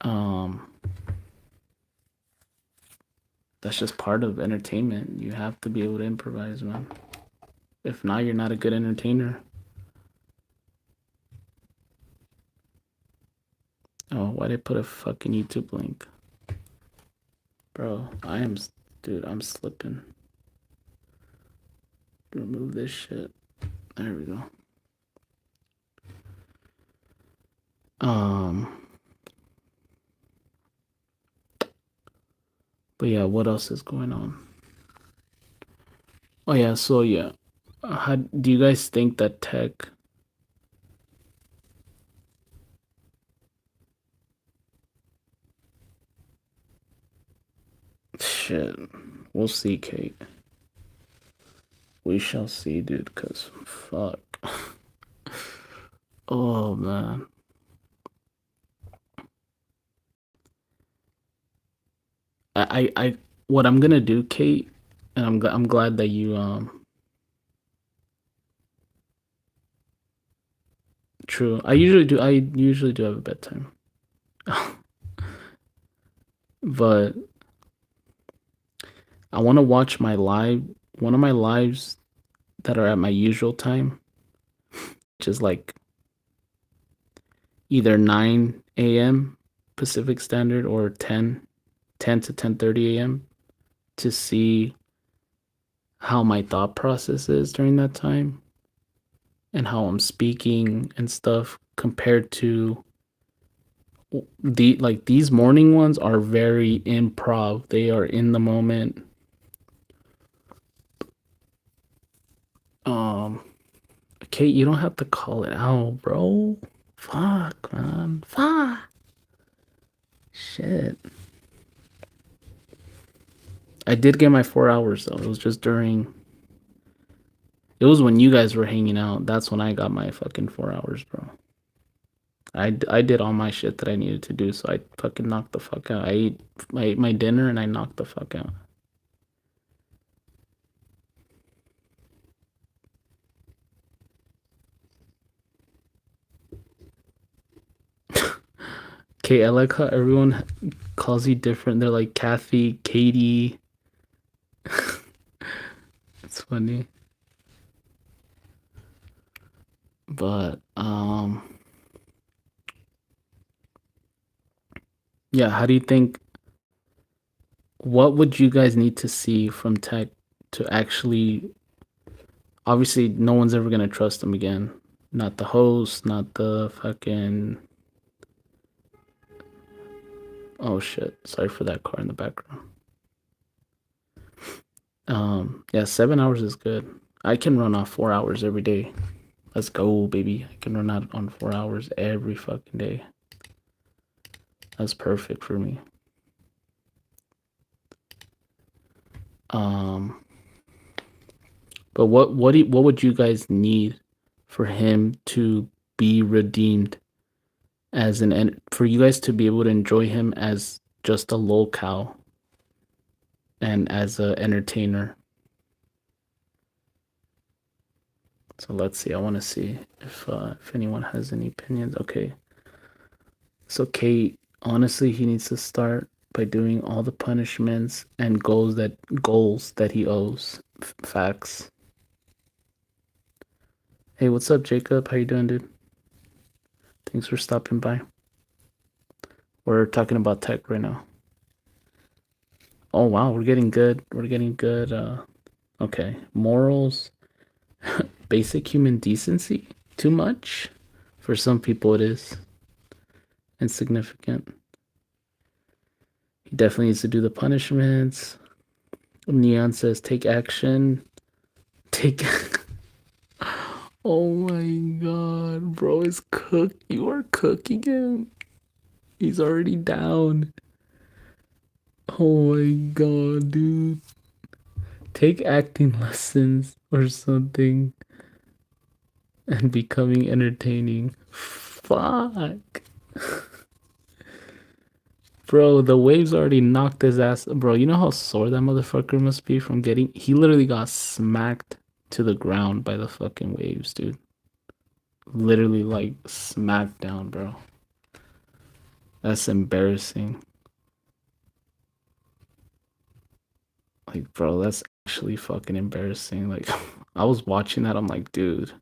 Um, that's just part of entertainment. You have to be able to improvise, man. If not, you're not a good entertainer. Oh, why did I put a fucking YouTube link? Bro, dude, I'm slipping. Remove this shit. There we go. Um, but yeah, what else is going on? Oh yeah, so yeah, how do you guys think that tech? Shit, we'll see, Kate. We shall see, dude. Cause fuck. Oh man. What I'm gonna do, Kate, and I'm glad that you True. I usually do have a bedtime. But I want to watch one of my lives that are at my usual time, which is like either 9 a.m. Pacific Standard or 10 to 10:30 a.m. to see how my thought process is during that time and how I'm speaking and stuff compared to these morning ones are very improv. They are in the moment. Um Kate, you don't have to call it out, bro. Fuck, man. Fuck. Shit. I did get my 4 hours though. It was just during. It was when you guys were hanging out. That's when I got my fucking 4 hours, bro. I did all my shit that I needed to do, so I fucking knocked the fuck out. I ate my dinner and I knocked the fuck out. Okay, I like how everyone calls you different. They're like Kathy, Katie. It's funny. But yeah, how do you think what would you guys need to see from tech to actually obviously no one's ever gonna trust them again. Not the host, not the fucking oh shit. Sorry for that car in the background. Yeah, 7 hours is good. I can run off 4 hours every day. Let's go, baby. I can run out on 4 hours every fucking day. That's perfect for me. Um, but what would you guys need for him to be redeemed as for you guys to be able to enjoy him as just a lolcow and as a entertainer? So let's see. I want to see if anyone has any opinions. Okay. So Kate, honestly, he needs to start by doing all the punishments and goals that he owes. Facts. Hey, what's up, Jacob? How you doing, dude? Thanks for stopping by. We're talking about tech right now. Oh wow, we're getting good. We're getting good. Okay. Morals, basic human decency. Too much? For some people it is. Insignificant. He definitely needs to do the punishments. Neon says take action. Take Oh my god, bro is cooked. You are cooking him. He's already down. Oh my god, dude. Take acting lessons or something and becoming entertaining. Fuck. Bro, the waves already knocked his ass. Bro, you know how sore that motherfucker must be from getting. He literally got smacked to the ground by the fucking waves, dude. Literally, like, smacked down, bro. That's embarrassing. Like, bro, that's actually fucking embarrassing. Like, I was watching that. I'm like, dude,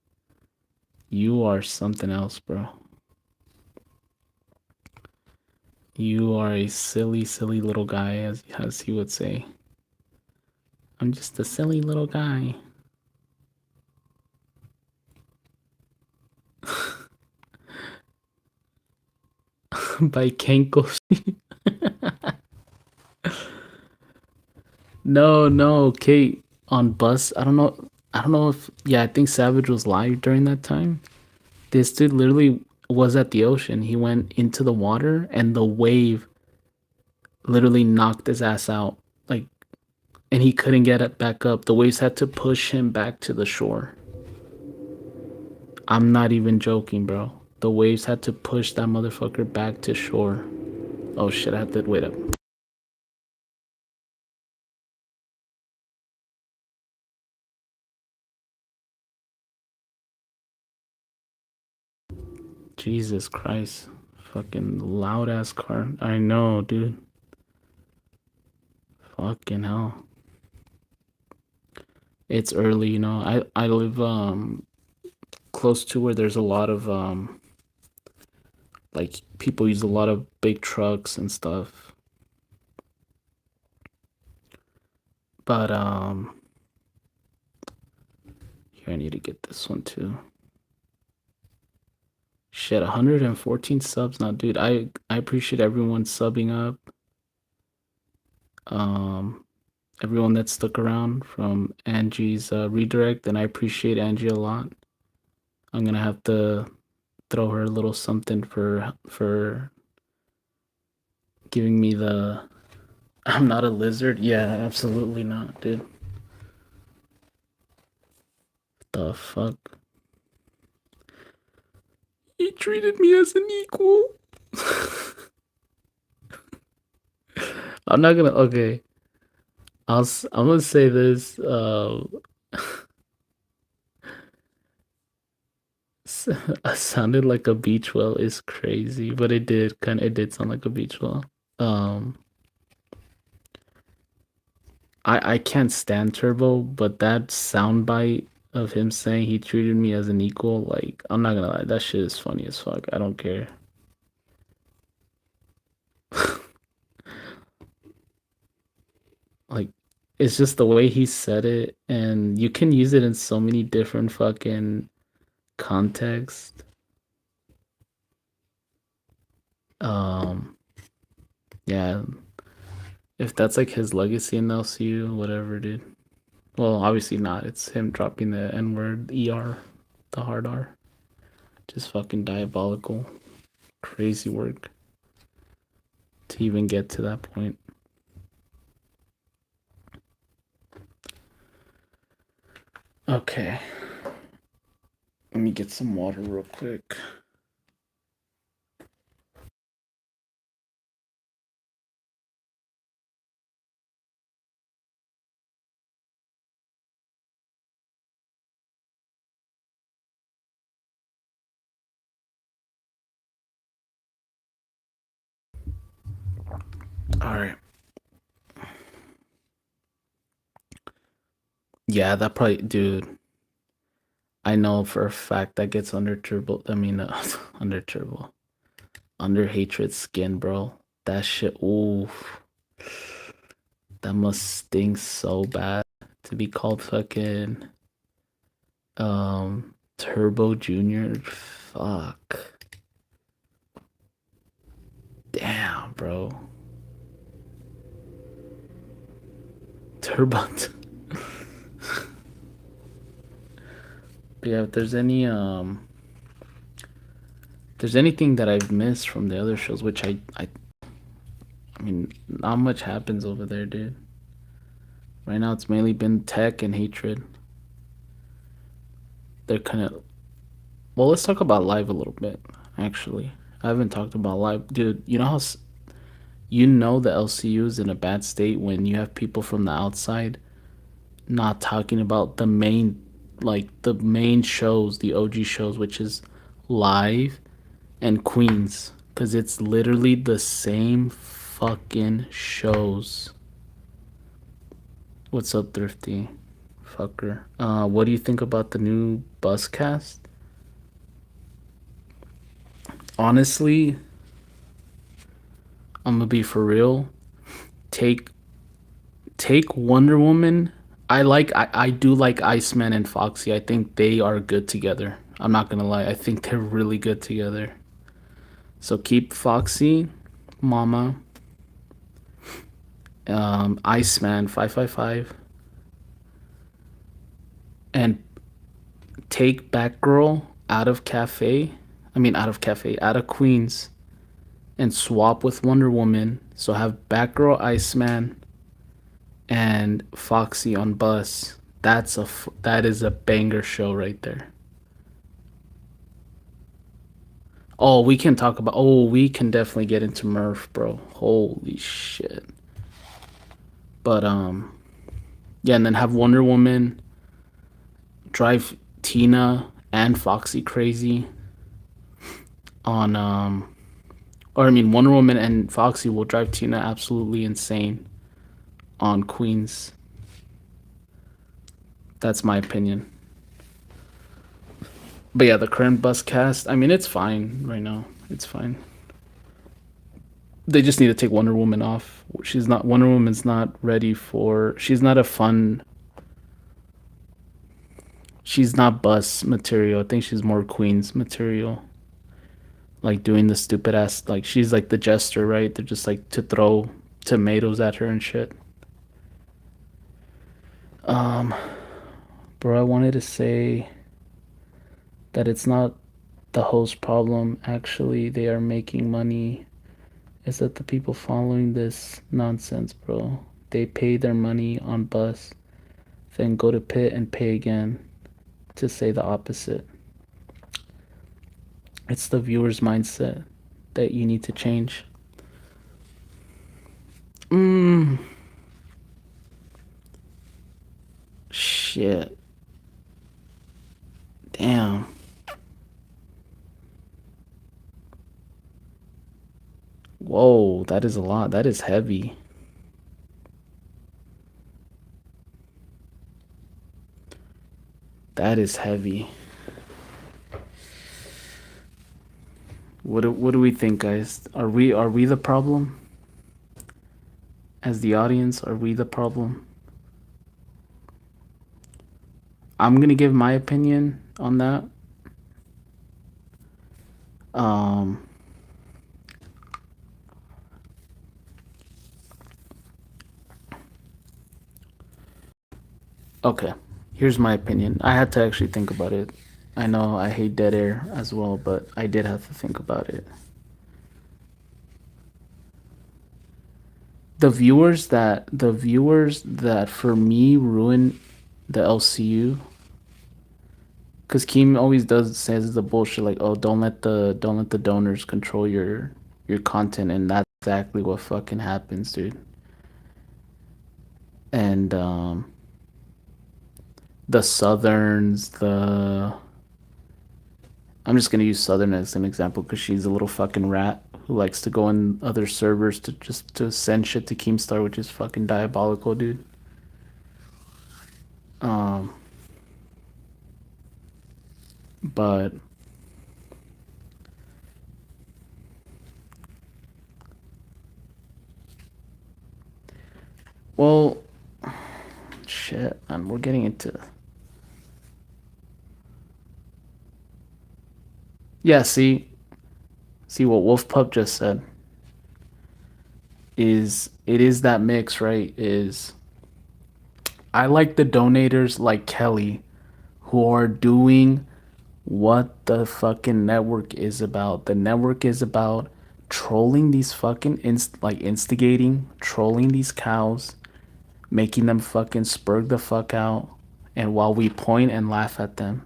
you are something else, bro. You are a silly, silly little guy, as he would say. I'm just a silly little guy. By Kenko. No, no, Kate on bus. I don't know. I don't know if yeah, I think Savage was live during that time. This dude literally was at the ocean. He went into the water and the wave literally knocked his ass out. Like and he couldn't get it back up. The waves had to push him back to the shore. I'm not even joking, bro. The waves had to push that motherfucker back to shore. Oh shit, I have to wait up. Jesus Christ. Fucking loud ass car. I know, dude. Fucking hell. It's early, you know. I live close to where there's a lot of like people use a lot of big trucks and stuff. But here I need to get this one too. Shit, 114 subs now, dude. I appreciate everyone subbing up. Um Everyone that stuck around from Angie's redirect, and I appreciate Angie a lot. I'm gonna have to throw her a little something for giving me the I'm not a lizard. Yeah, absolutely not, dude. The fuck? He treated me as an equal. I'm not gonna. Okay, I'm gonna say this. I sounded like a beach whale is crazy, but it did sound like a beach whale. Um, I can't stand Turbo, but that soundbite of him saying he treated me as an equal, like I'm not gonna lie, that shit is funny as fuck. I don't care. Like it's just the way he said it, and you can use it in so many different fucking contexts. Um, yeah, if that's like his legacy in LCU, whatever, dude. Well, obviously not. It's him dropping the N word ER, the hard R. Just fucking diabolical, crazy work to even get to that point. Okay, let me get some water real quick. All right. Yeah, that probably, dude. I know for a fact that gets under turbo. I mean, under turbo, under hatred skin, bro. That shit. Ooh, that must sting so bad to be called fucking Turbo Junior. Fuck. Damn, bro. Turbo. But yeah, if there's anything that I've missed from the other shows, which I mean, not much happens over there, dude. Right now, it's mainly been tech and hatred. They're kind of well. Let's talk about live a little bit. Actually, I haven't talked about live, dude. You know how you know the LCU is in a bad state when you have people from the outside not talking about the main, like the main shows, the OG shows, which is live and Queens, because it's literally the same fucking shows. What's up, Thrifty? Fucker. What do you think about the new bus cast? Honestly, I'm gonna be for real. Take take Wonder Woman. I do like Iceman and Foxy. I think they are good together. I'm not gonna lie. I think they're really good together. So keep Foxy, Mama, Iceman 555, and take Batgirl out of Cafe. I mean, out of Cafe, out of Queens, and swap with Wonder Woman. So have Batgirl, Iceman, and Foxy on bus. That is a banger show right there. Oh, we can talk about. Oh, we can definitely get into Murph, bro. Holy shit. But yeah, and then have Wonder Woman drive Tina and Foxy crazy on or I mean Wonder Woman and Foxy will drive Tina absolutely insane on Queens. That's my opinion. But yeah, the current bus cast, I mean it's fine right now. It's fine. They just need to take Wonder Woman off. Wonder Woman's not ready for she's not a fun she's not bus material. I think she's more Queens material. Like doing the stupid ass like she's like the jester, right? They're just like to throw tomatoes at her and shit. Um, bro, I wanted to say that it's not the host problem. Actually, they are making money. Is that the people following this nonsense, bro? They pay their money on bus, then go to pit and pay again to say the opposite. It's the viewer's mindset that you need to change. Mmm. Shit. Damn. Whoa, that is a lot. That is heavy. That is heavy. What do we think, guys? Are we the problem? As the audience, are we the problem? I'm gonna give my opinion on that. Um, okay, here's my opinion. I had to actually think about it. I know I hate dead air as well, but I did have to think about it. The viewers that for me ruin the LCU, because Keem always does says the bullshit like, oh, don't let the donors control your content, and that's exactly what fucking happens, dude. And the Southerns, the I'm just gonna use Southern as an example because she's a little fucking rat who likes to go in other servers to just to send shit to Keemstar, which is fucking diabolical, dude. Um, But well, shit, man, we're getting into yeah. See what Wolf Pup just said is it is that mix, right? Is I like the donators like Kelly who are doing what the fucking network is about. The network is about trolling these fucking like instigating, trolling these cows, making them fucking spurg the fuck out, and while we point and laugh at them.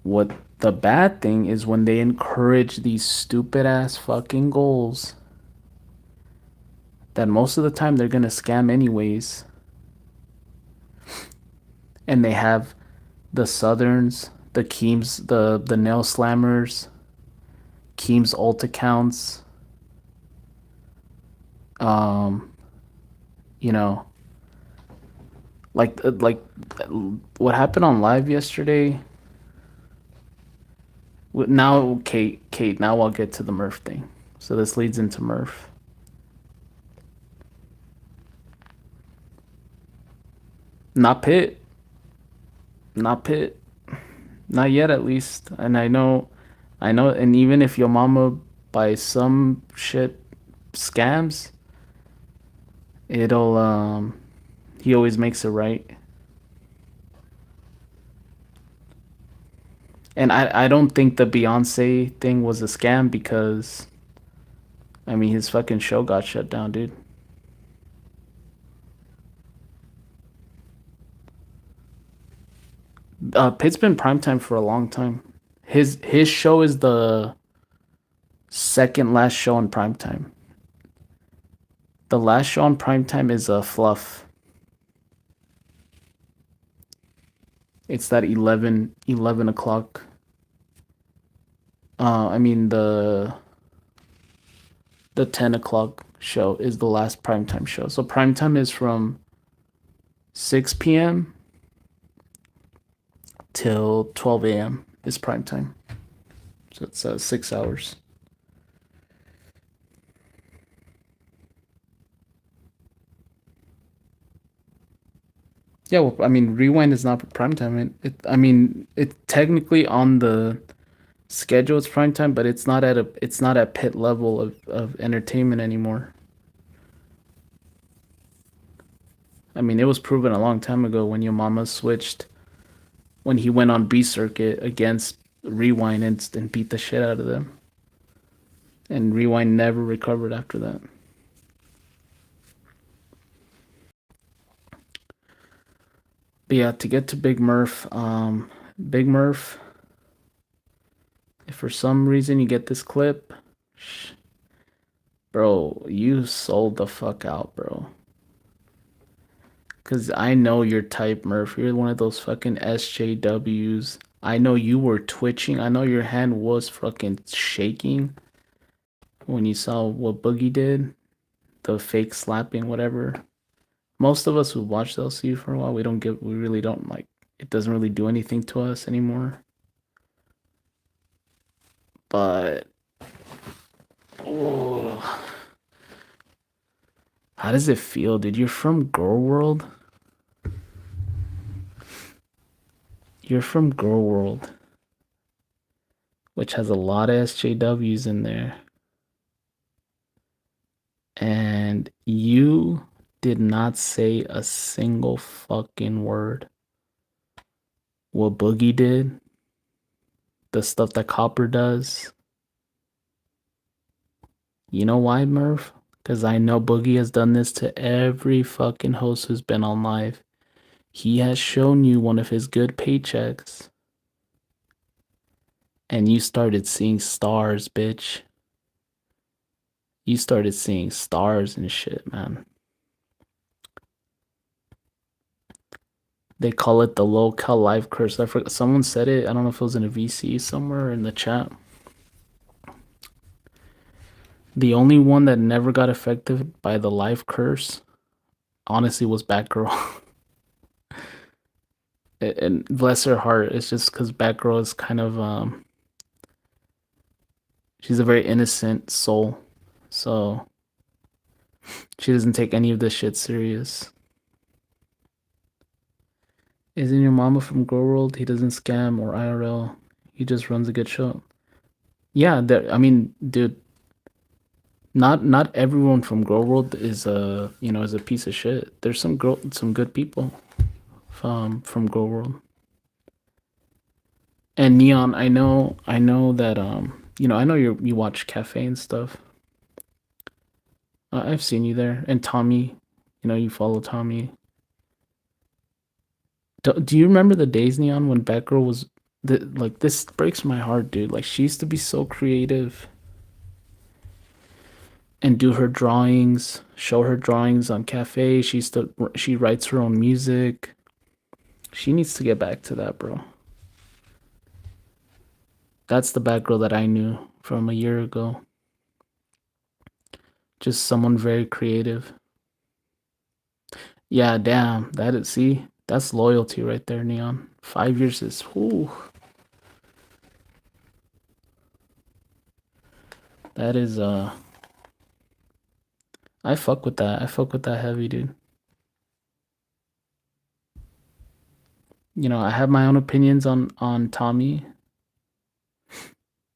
What the bad thing is when they encourage these stupid ass fucking goals that most of the time they're gonna scam anyways. And they have the Southerns, the Keems, the Nail Slammers, Keem's alt accounts, um, you know, like what happened on live yesterday. Now, Kate. Now I'll get to the Murph thing. So this leads into Murph. Not Pitt. Not Pitt. Not yet, at least. And I know. And even if your mama by some shit scams, it'll he always makes it right. And I don't think the Beyonce thing was a scam because I mean his fucking show got shut down, dude. Pitt's been primetime for a long time. His show is the second last show on primetime. The last show on primetime is Fluff. It's that 11 o'clock. I mean the 10 o'clock show is the last primetime show. So primetime is from 6 p.m. till 12 a.m. is primetime. So it's 6 hours. Yeah, well, I mean, Rewind is not primetime. I mean, it technically on the schedule it's primetime, but it's not at pit level of entertainment anymore. I mean, it was proven a long time ago when your mama switched when he went on B circuit against Rewind and beat the shit out of them. And Rewind never recovered after that. But yeah, to get to Big Murph, if for some reason you get this clip, bro, you sold the fuck out, bro. Cause I know your type, Murph. You're one of those fucking SJWs. I know you were twitching. I know your hand was fucking shaking when you saw what Boogie did, the fake slapping, whatever. Most of us who watched LCU for a while, we really don't like. It doesn't really do anything to us anymore. But, oh, how does it feel, dude? You're from Girl World. You're from Girl World, which has a lot of SJWs in there. And you did not say a single fucking word. What Boogie did, the stuff that Copper does. You know why, Murph? Because I know Boogie has done this to every fucking host who's been on live. He has shown you one of his good paychecks. And you started seeing stars, bitch. You started seeing stars and shit, man. They call it the local life curse. I forgot someone said it. I don't know if it was in a VC somewhere in the chat. The only one that never got affected by the life curse, honestly, was Batgirl. And bless her heart, it's just because Batgirl is kind of she's a very innocent soul, so she doesn't take any of this shit serious. Isn't your mama from Grow World? He doesn't scam or IRL. He just runs a good show. Yeah, I mean, dude, not everyone from Grow World is a is a piece of shit. There's some good people from Grow World. And Neon, I know that I know you watch Cafe and stuff. I've seen you there. And Tommy, you follow Tommy. Do you remember the days, Neon, when Batgirl was like this breaks my heart, dude. Like she used to be so creative and do her drawings, show her drawings on Cafe. She writes her own music. She needs to get back to that, bro. That's the Batgirl that I knew from a year ago. Just someone very creative. Yeah, damn. That's loyalty right there, Neon. 5 years is whoo. That is I fuck with that. I fuck with that heavy, dude. I have my own opinions on Tommy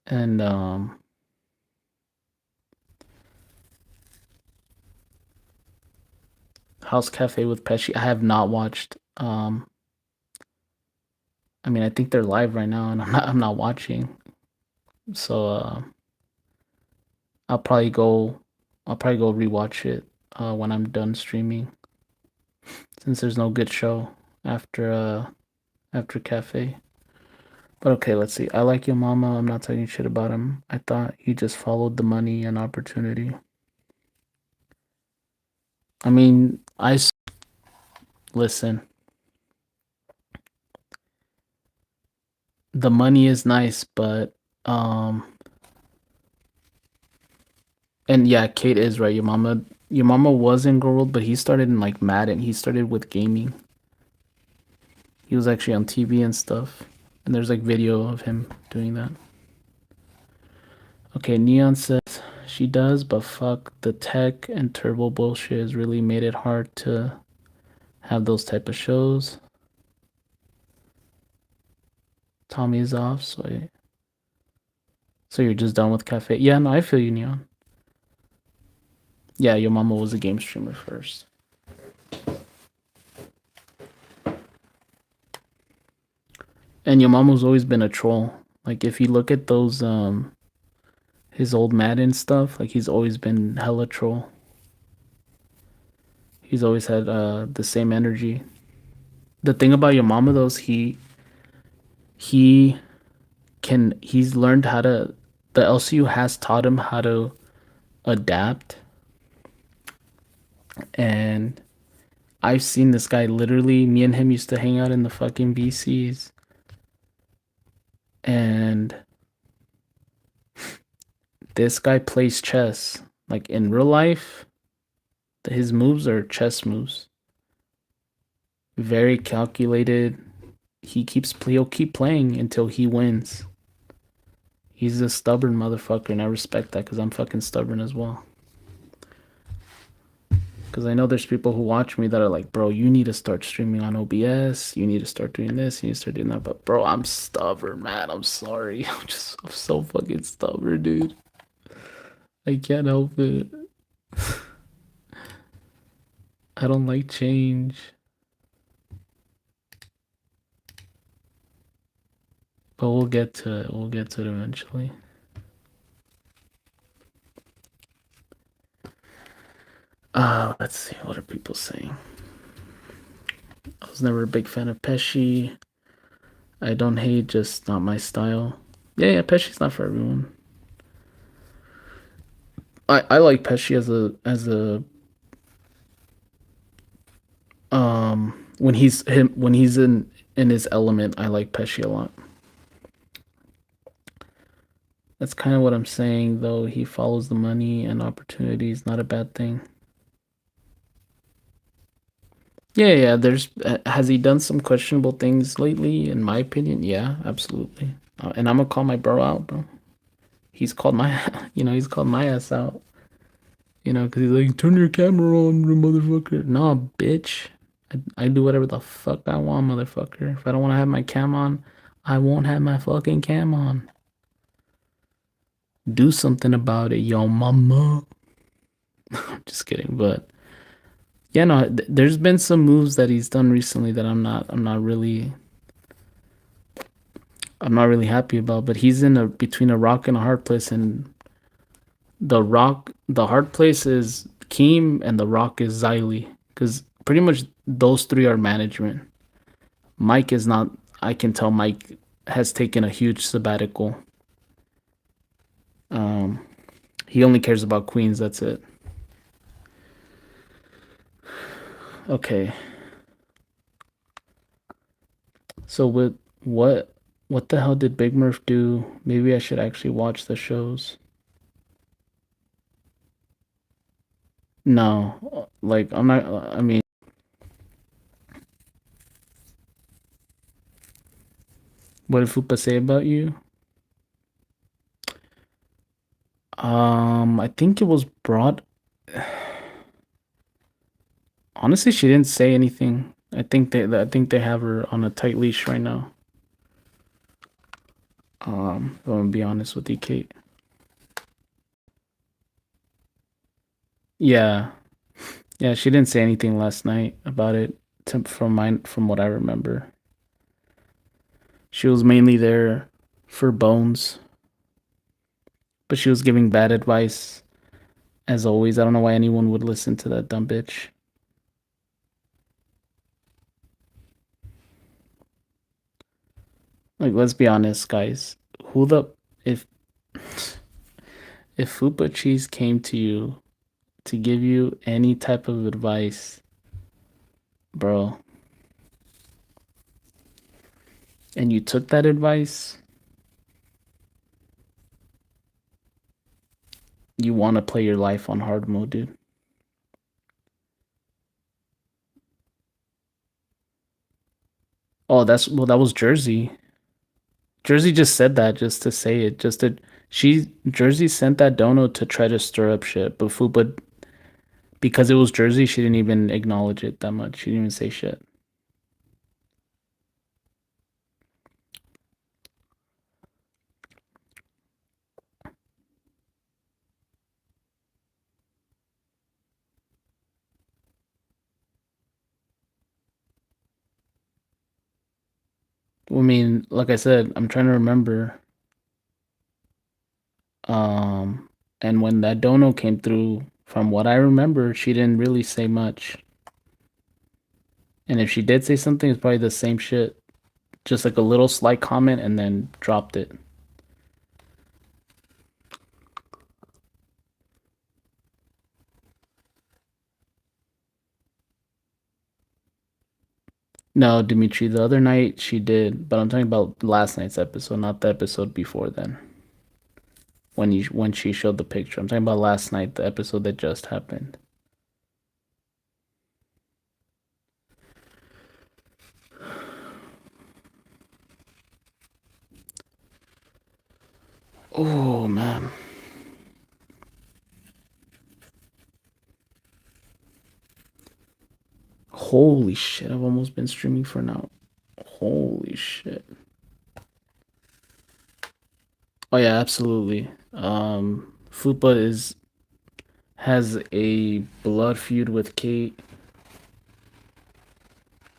and House Cafe with Pesci. I have not watched. I mean, I think they're live right now, and I'm not watching. So I'll probably go. I'll probably go rewatch it when I'm done streaming, since there's no good show after Cafe. But okay, let's see. I like your mama. I'm not talking shit about him. I thought he just followed the money and opportunity. I mean, listen. The money is nice, but and yeah, Kate is right. Your mama was in Gold, but he started in like Madden. He started with gaming. He was actually on TV and stuff. And there's like video of him doing that. Okay, Neon says she does, but fuck the tech and turbo bullshit has really made it hard to have those type of shows. Tommy is off, so you're just done with Cafe. Yeah, no, I feel you, Neon. Yeah, your mama was a game streamer first. And your mama's always been a troll. Like if you look at those his old Madden stuff, like he's always been hella troll. He's always had the same energy. The thing about your mama though is he he's learned how to the LCU has taught him how to adapt. And I've seen this guy literally, me and him used to hang out in the fucking BCs. And this guy plays chess. Like in real life, his moves are chess moves. Very calculated. He'll keep playing until he wins. He's a stubborn motherfucker, and I respect that because I'm fucking stubborn as well. Because I know there's people who watch me that are like, bro, you need to start streaming on OBS. You need to start doing this. You need to start doing that. But bro, I'm stubborn, man. I'm sorry. I'm so fucking stubborn, dude. I can't help it. I don't like change. But we'll get to it. We'll get to it eventually. Let's see. What are people saying? I was never a big fan of Pesci. I don't hate, just not my style. Yeah, Pesci's not for everyone. I like Pesci as a when he's in his element, I like Pesci a lot. That's kind of what I'm saying though. He follows the money and opportunities, not a bad thing. Yeah, yeah. There's has he done some questionable things lately? In my opinion, yeah, absolutely. And I'm gonna call my bro out, bro. He's called my, he's called my ass out. Because he's like, turn your camera on, you motherfucker. No, bitch. I do whatever the fuck I want, motherfucker. If I don't want to have my cam on, I won't have my fucking cam on. Do something about it, yo, mama. Just kidding, but yeah, no. There's been some moves that he's done recently that I'm not really happy about. But he's in a between a rock and a hard place, and the hard place is Keem, and the rock is Xylee, because pretty much those three are management. Mike is not. I can tell Mike has taken a huge sabbatical. Um, he only cares about Queens. That's it. Okay. So with what the hell did Big Murph do? Maybe I should actually watch the shows. No, like I'm not. I mean, what did Fupa say about you? I think it was brought. Honestly, she didn't say anything. I think they have her on a tight leash right now. I'm gonna be honest with you, Kate. Yeah, yeah, she didn't say anything last night about it. From what I remember, she was mainly there for Bones, but she was giving bad advice as always. I don't know why anyone would listen to that dumb bitch. Like, let's be honest, guys. Who the if if Fupa Cheese came to you to give you any type of advice, bro, and you took that advice, you want to play your life on hard mode, dude. Oh, that was Jersey. Jersey just said that just to say it, just to she Jersey sent that dono to try to stir up shit, but Fupa, because it was Jersey, she didn't even acknowledge it that much. She didn't even say shit. I mean, like I said, I'm trying to remember. Um, and when that dono came through, from what I remember, she didn't really say much. And if she did say something, it's probably the same shit. Just like a little slight comment and then dropped it. No, Dimitri, the other night she did, but I'm talking about last night's episode, not the episode before then. When she showed the picture. I'm talking about last night, the episode that just happened. Oh man. Holy shit, I've almost been streaming for now. Holy shit. Oh yeah, absolutely. Fupa is has a blood feud with Kate.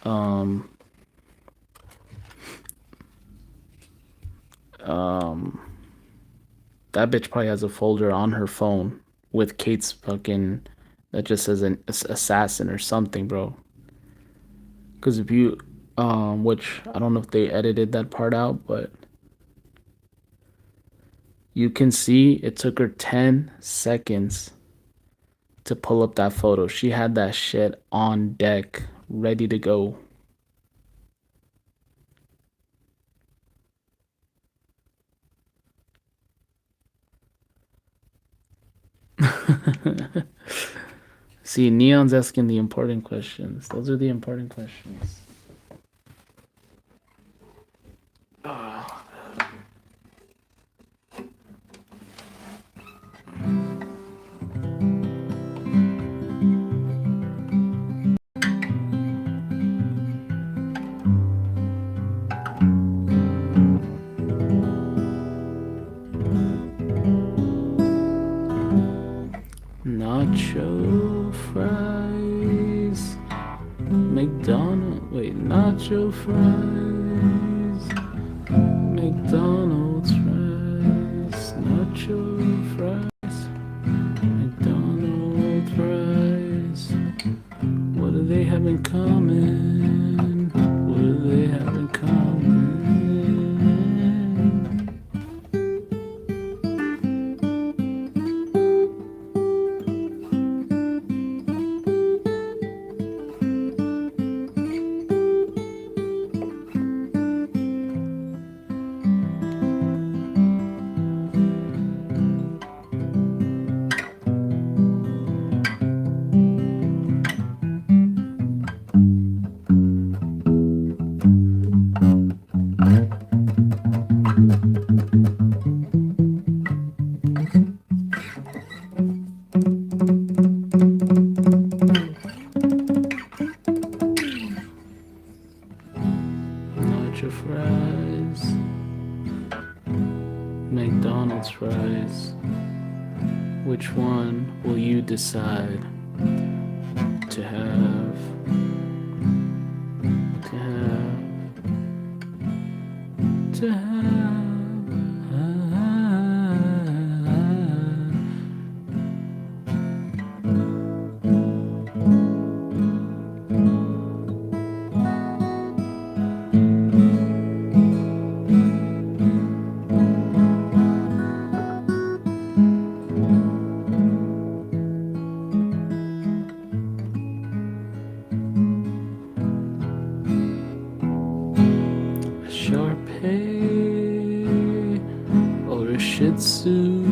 Um, um, that bitch probably has a folder on her phone with Kate's fucking that just says an assassin or something, bro. Because if you, which I don't know if they edited that part out, but you can see it took her 10 seconds to pull up that photo. She had that shit on deck, ready to go. See, Neon's asking the important questions. Those are the important questions. Nacho fries. Nacho fries. McDonald's fries. Nacho fries. McDonald's fries. What do they have in common? What do they have in common? Nacho fries. McDonald's fries. Which one will you decide to have? To have. To have. Shar-Pei or a Shih Tzu?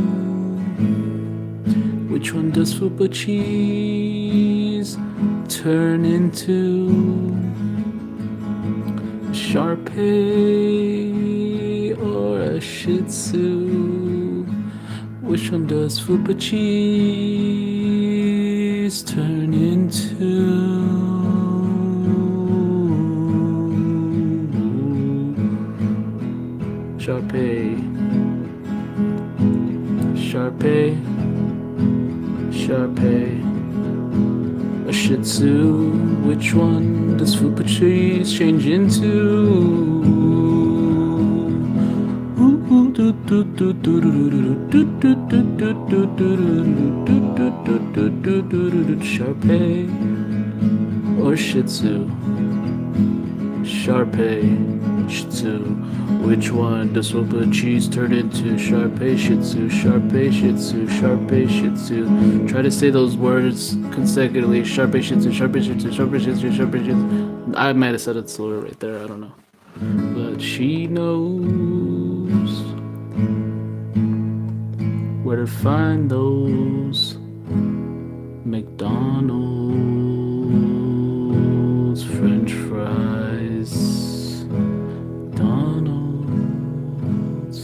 Which one does Fupa cheese turn into? Shar-Pei or a Shih Tzu? Which one does Fupa cheese turn into? Shar-Pei, Shar-Pei, Shar-Pei, a Shih Tzu. Which one does Fupa cheese change into? Shar-Pei or Shih Tzu? Shar-Pei, Shih Tzu. Which one does Fupa cheese turn into? Shar-Pei, Shih Tzu, Shar-Pei, Shih Tzu, Shar-Pei, Shih Tzu. Try to say those words consecutively. Shar-Pei, Shih Tzu, Shar-Pei, Shih Tzu, Shar-Pei, Shih Tzu, Shar-Pei, Shih Tzu. I might have said it slower right there. I don't know. But she knows where to find those McDonald's French fries. McDonald's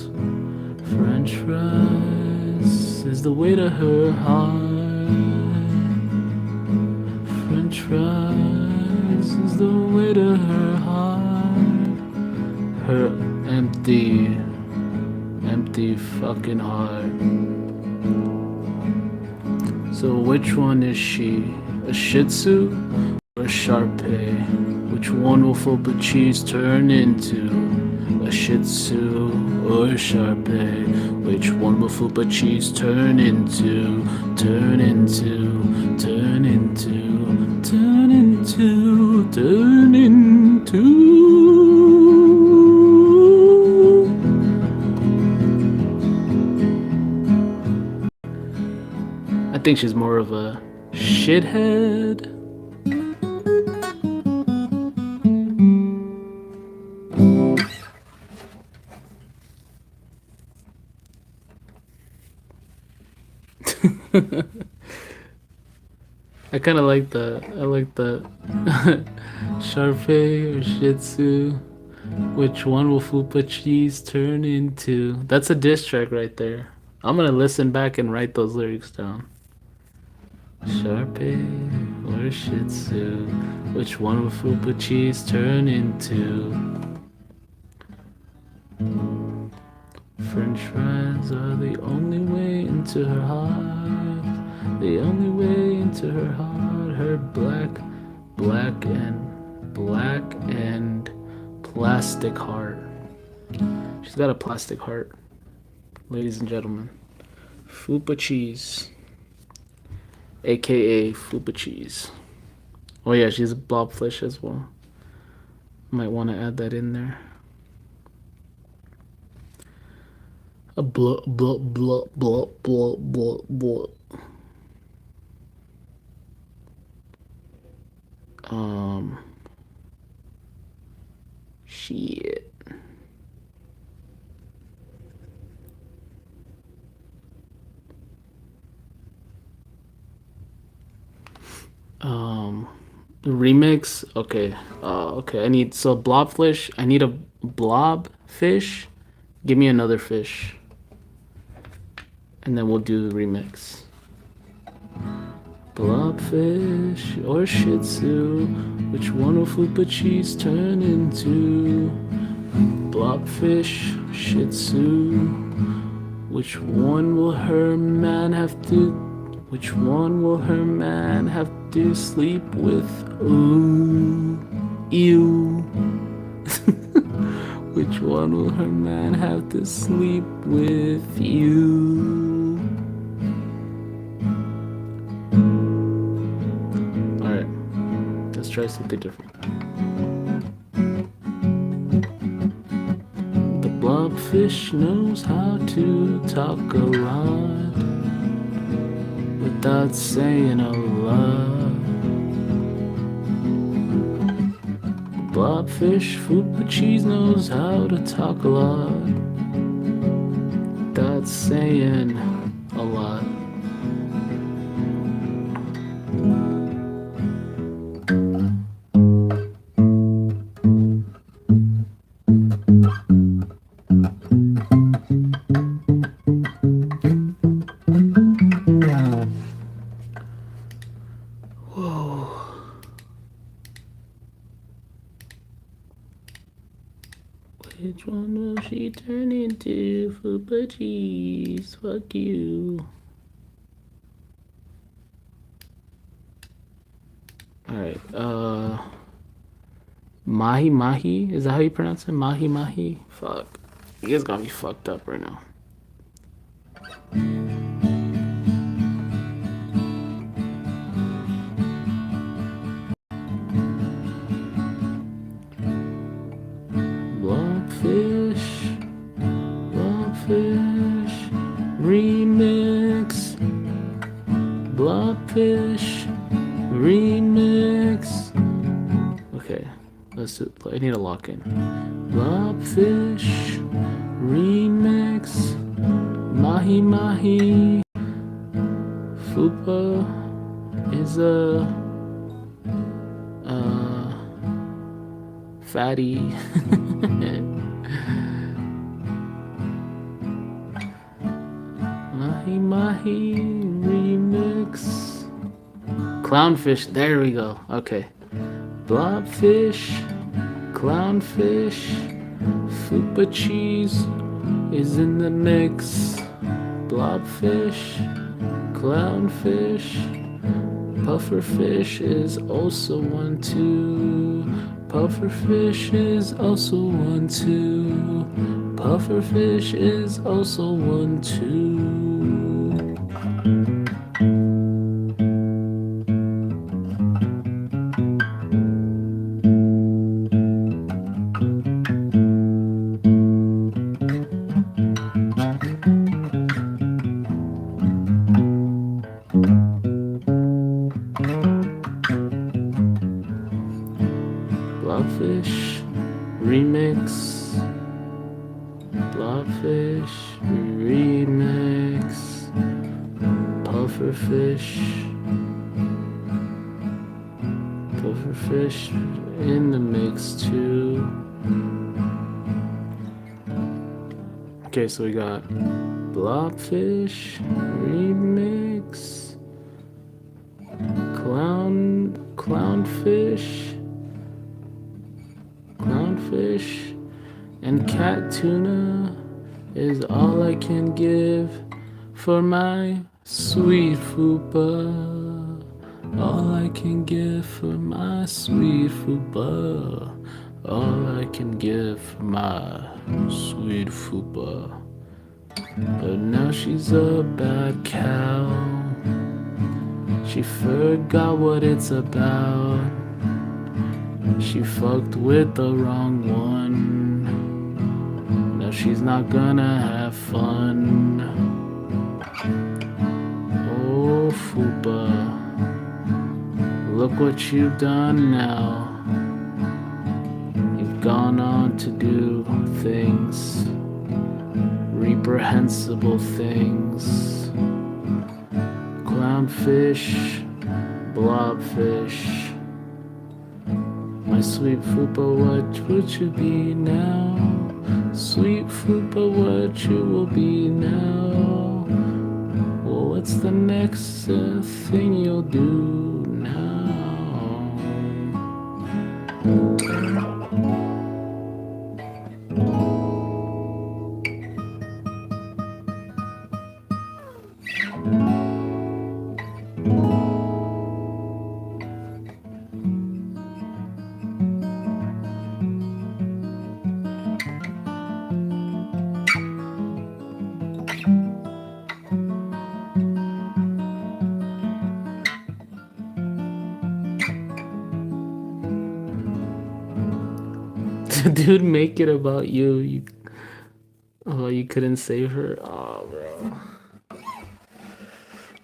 French fries is the way to her heart. French fries is the way to her heart. Her empty fucking heart. So which one is she? A Shih Tzu or a Shar-Pei? Which one will Fupa cheese turn into? A Shih Tzu or a Shar-Pei? Which one will Fupa cheese turn into? Turn into, turn into, turn into, turn into. I think she's more of a shithead. I kind of like that. I like that. Sharpei or Shih Tzu? Which one will Fupa Cheese turn into? That's a diss track right there. I'm gonna listen back and write those lyrics down. Sharpei or Shih Tzu? Which one will Fupa Cheese turn into? French fries are the only way into her heart. The only way into her heart. Her black and plastic heart. She's got a plastic heart, ladies and gentlemen. Fupa Cheese, aka Fupa Cheese. Oh yeah, she's a blobfish as well. Might want to add that in there. A blah blah blah blah blah blah blah. Shit. The remix. Okay. Okay. I need blobfish. I need a blobfish. Give me another fish, and then we'll do the remix. Blobfish or Shih Tzu, which one will Fupa Cheese turn into? Blobfish, Shih Tzu, which one will her man have to? Which one will her man have to sleep with? Ooh, ew. Which one will her man have to sleep with? You. Alright, let's try something different. The blobfish knows how to talk a lot without saying a lot. Blobfish, Fupa Cheese knows how to talk a lot without saying a lot. Which one will she turn into? Fupa Cheese, fuck you. Alright, Mahi Mahi? Is that how you pronounce it? Mahi Mahi? Fuck. You guys got me fucked up right now. Blobfish, remix. Blobfish, remix. Okay, let's do. I need a lock in. Blobfish, remix. Mahi Mahi. Fupa is a fatty. Mahi Mahi remix. Clownfish, there we go. Okay. Blobfish, clownfish, Fupa Cheese is in the mix. Blobfish, clownfish, pufferfish is also one too. Pufferfish is also one too. Pufferfish is also one too. Blobfish remix. Blobfish remix. Pufferfish Pufferfish in the mix too. Okay, so we got Blobfish remix, clownfish, and cat tuna is all I can give for my sweet fupa. All I can give for my sweet fupa. All I can give for my sweet fupa. But now she's a bad cow. She forgot what it's about. She fucked with the wrong one. Now she's not gonna have fun. Oh, fupa, look what you've done now. You've gone on to do things, reprehensible things. Clownfish, blobfish. My sweet fupa, what would you be now? Sweet fupa, what you will be now? Well, what's the next thing you'll do now? Dude, make it about you. Oh, you couldn't save her? Oh, bro.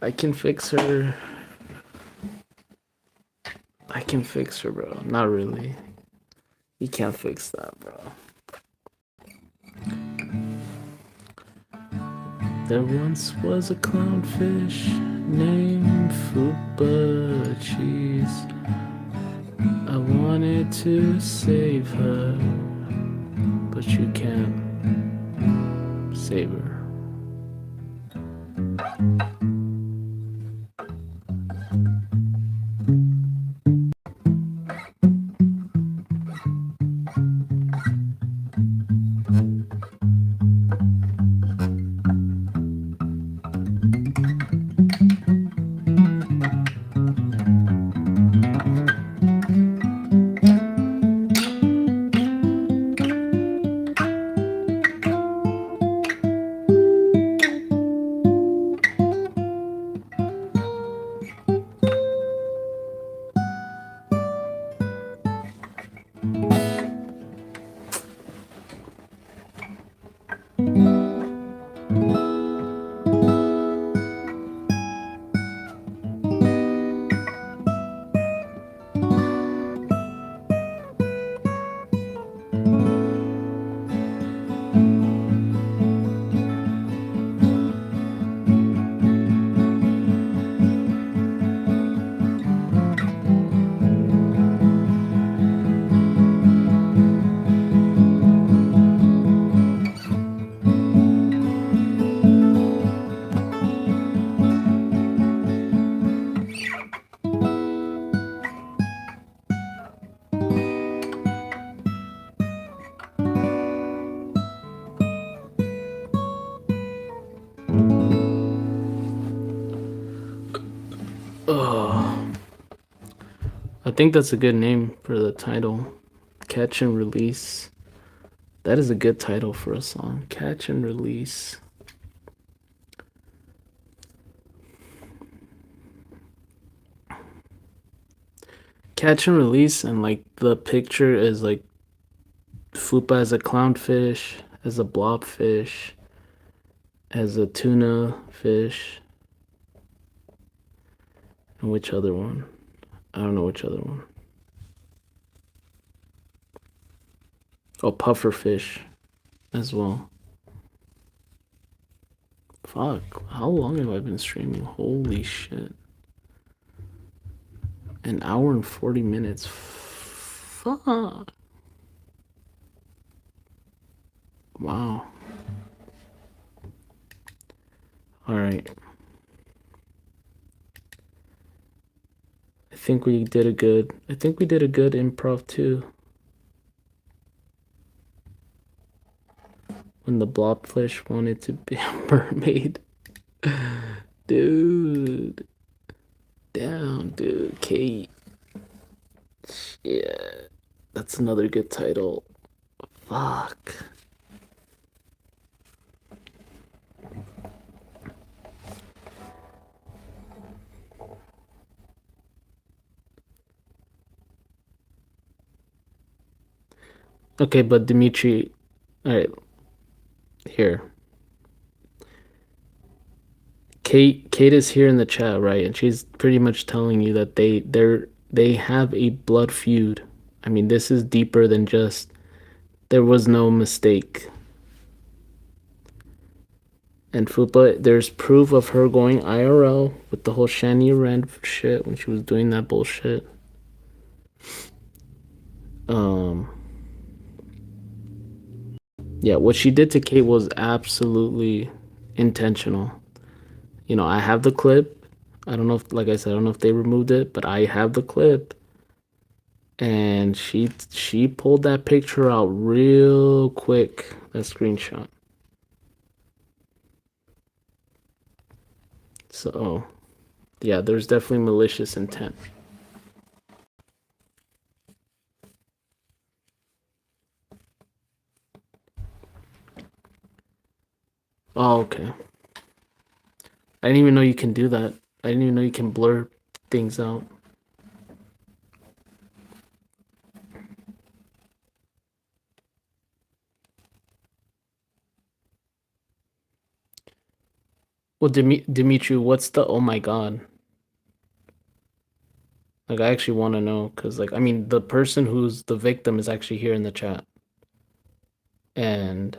I can fix her. I can fix her, bro. Not really. You can't fix that, bro. There once was a clownfish named Fupa Cheese. I wanted to save her, but you can't save her. Oh, I think that's a good name for the title. Catch and Release. That is a good title for a song. Catch and Release. Catch and Release, and like the picture is like Fupa as a clownfish, as a blobfish, as a tuna fish. And which other one? I don't know which other one. Oh, pufferfish as well. Fuck, how long have I been streaming? Holy shit. An hour and 40 minutes. Fuck. Wow. All right. I think we did a good improv too. When the blobfish wanted to be a mermaid. Dude. Damn, dude. Kate. Yeah. That's another good title. Fuck. Okay, but Dimitri, all right, here. Kate is here in the chat, right? And she's pretty much telling you that they have a blood feud. I mean, this is deeper than just there was no mistake. And Fupa, there's proof of her going IRL with the whole Shani Rand shit when she was doing that bullshit. Um, yeah, what she did to Kate was absolutely intentional. You know, I have the clip. I don't know if, like I said, I don't know if they removed it, but I have the clip. And she pulled that picture out real quick, that screenshot. So, yeah, there's definitely malicious intent. Oh, okay. I didn't even know you can do that. I didn't even know you can blur things out. Well, Dimitri, what's the oh my god? Like, I actually want to know because, like, I mean, the person who's the victim is actually here in the chat. And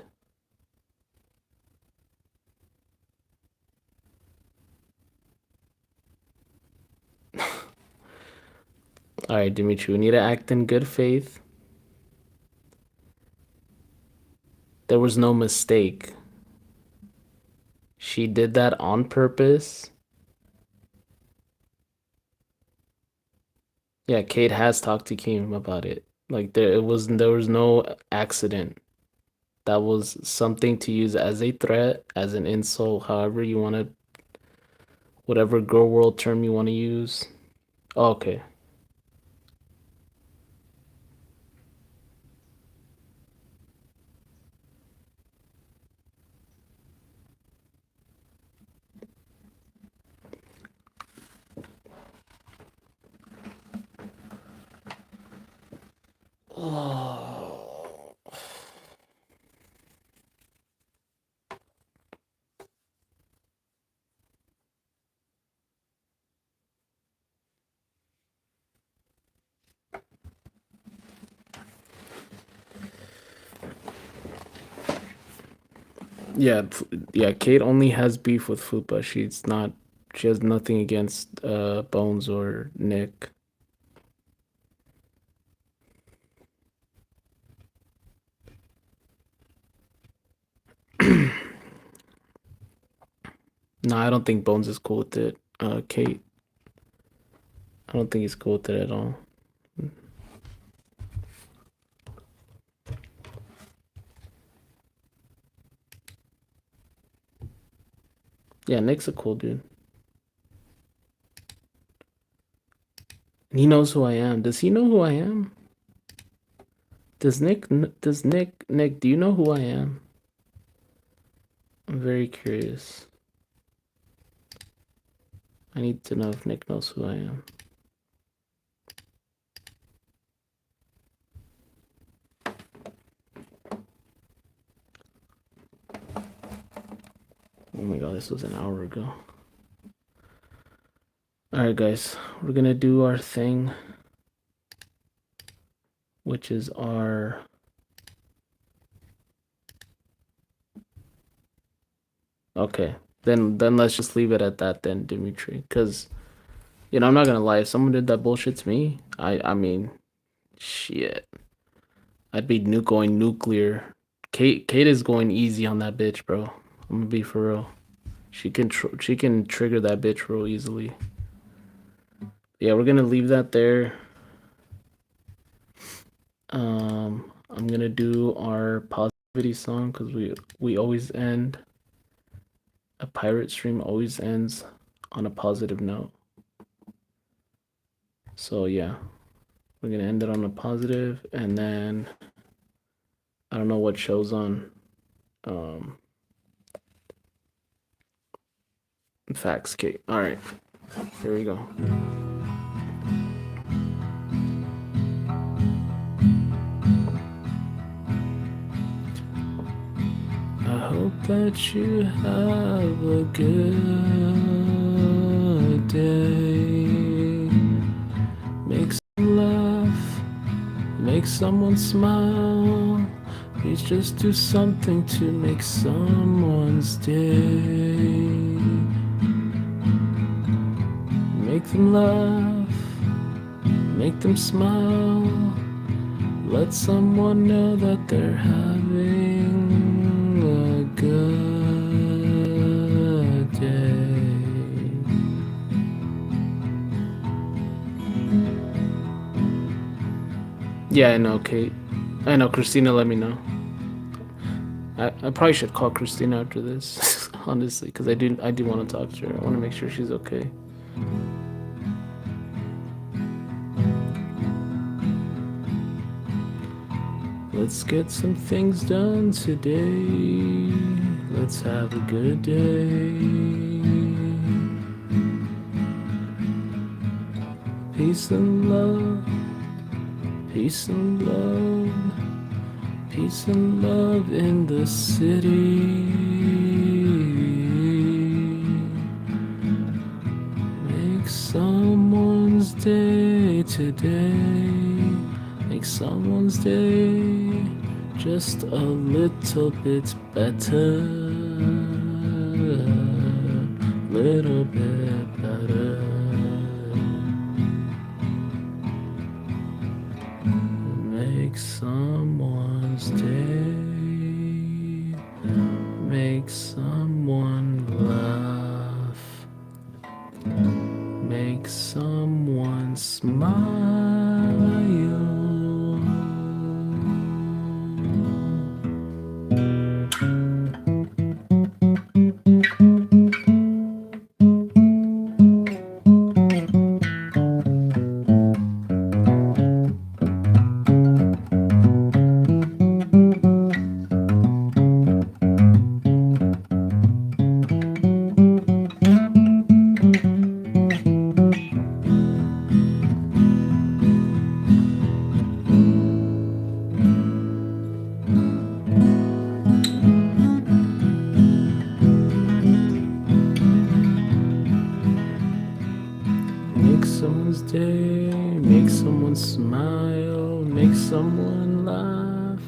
all right, Dimitri, we need to act in good faith. There was no mistake. She did that on purpose. Yeah, Kate has talked to Keem about it. Like there was no accident. That was something to use as a threat, as an insult, however you want to, whatever girl world term you want to use. Oh, okay. Oh. Yeah, yeah, Kate only has beef with Fupa. She has nothing against Bones or Nick. No, I don't think Bones is cool with it. Kate, I don't think he's cool with it at all. Yeah, Nick's a cool dude. He knows who I am. Does he know who I am? Nick, do you know who I am? I'm very curious. I need to know if Nick knows who I am. Oh my god, this was an hour ago. Alright, guys, we're gonna do our thing, which is our. Okay, then let's just leave it at that then, Dimitri, because I'm not gonna lie. If someone did that bullshit to me, I mean, shit, I'd be going nuclear. Kate is going easy on that bitch, bro. I'm gonna be for real. She can trigger that bitch real easily. Yeah, we're gonna leave that there. I'm gonna do our positivity song because we always end. A pirate stream always ends on a positive note. So yeah, we're gonna end it on a positive, and then I don't know what show's on. Facts, Kate. All right, here we go. I hope that you have a good day. Make someone laugh, make someone smile. Please just do something to make someone's day. Make them laugh, make them smile. Let someone know that they're having a good day. Yeah, I know, Kate. I know, Christina, let me know. I probably should call Christina after this, honestly, because I do want to talk to her. I want to make sure she's okay. Let's get some things done today. Let's have a good day. Peace and love. Peace and love. Peace and love in the city. Make someone's day today. Make someone's day just a little bit better. Little bit better. Make someone's day. Make someone laugh. Make someone smile. Make someone's day, make someone smile, make someone laugh.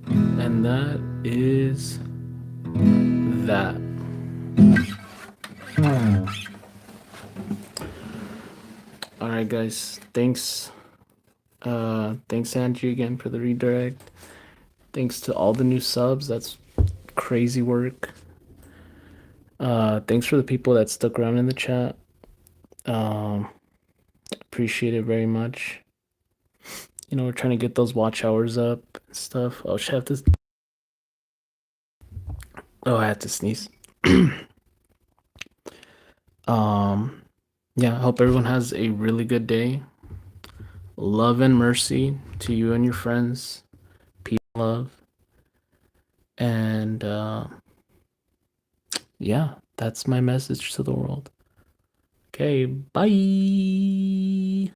And that is that. Alright guys, thanks. Thanks Angie again for the redirect. Thanks to all the new subs. That's crazy work. Thanks for the people that stuck around in the chat. Appreciate it very much. We're trying to get those watch hours up and stuff. Oh, should I have to? Oh, I had to sneeze. Yeah, I hope everyone has a really good day. Love and mercy to you and your friends. Peace and love. And yeah, that's my message to the world. Okay, bye.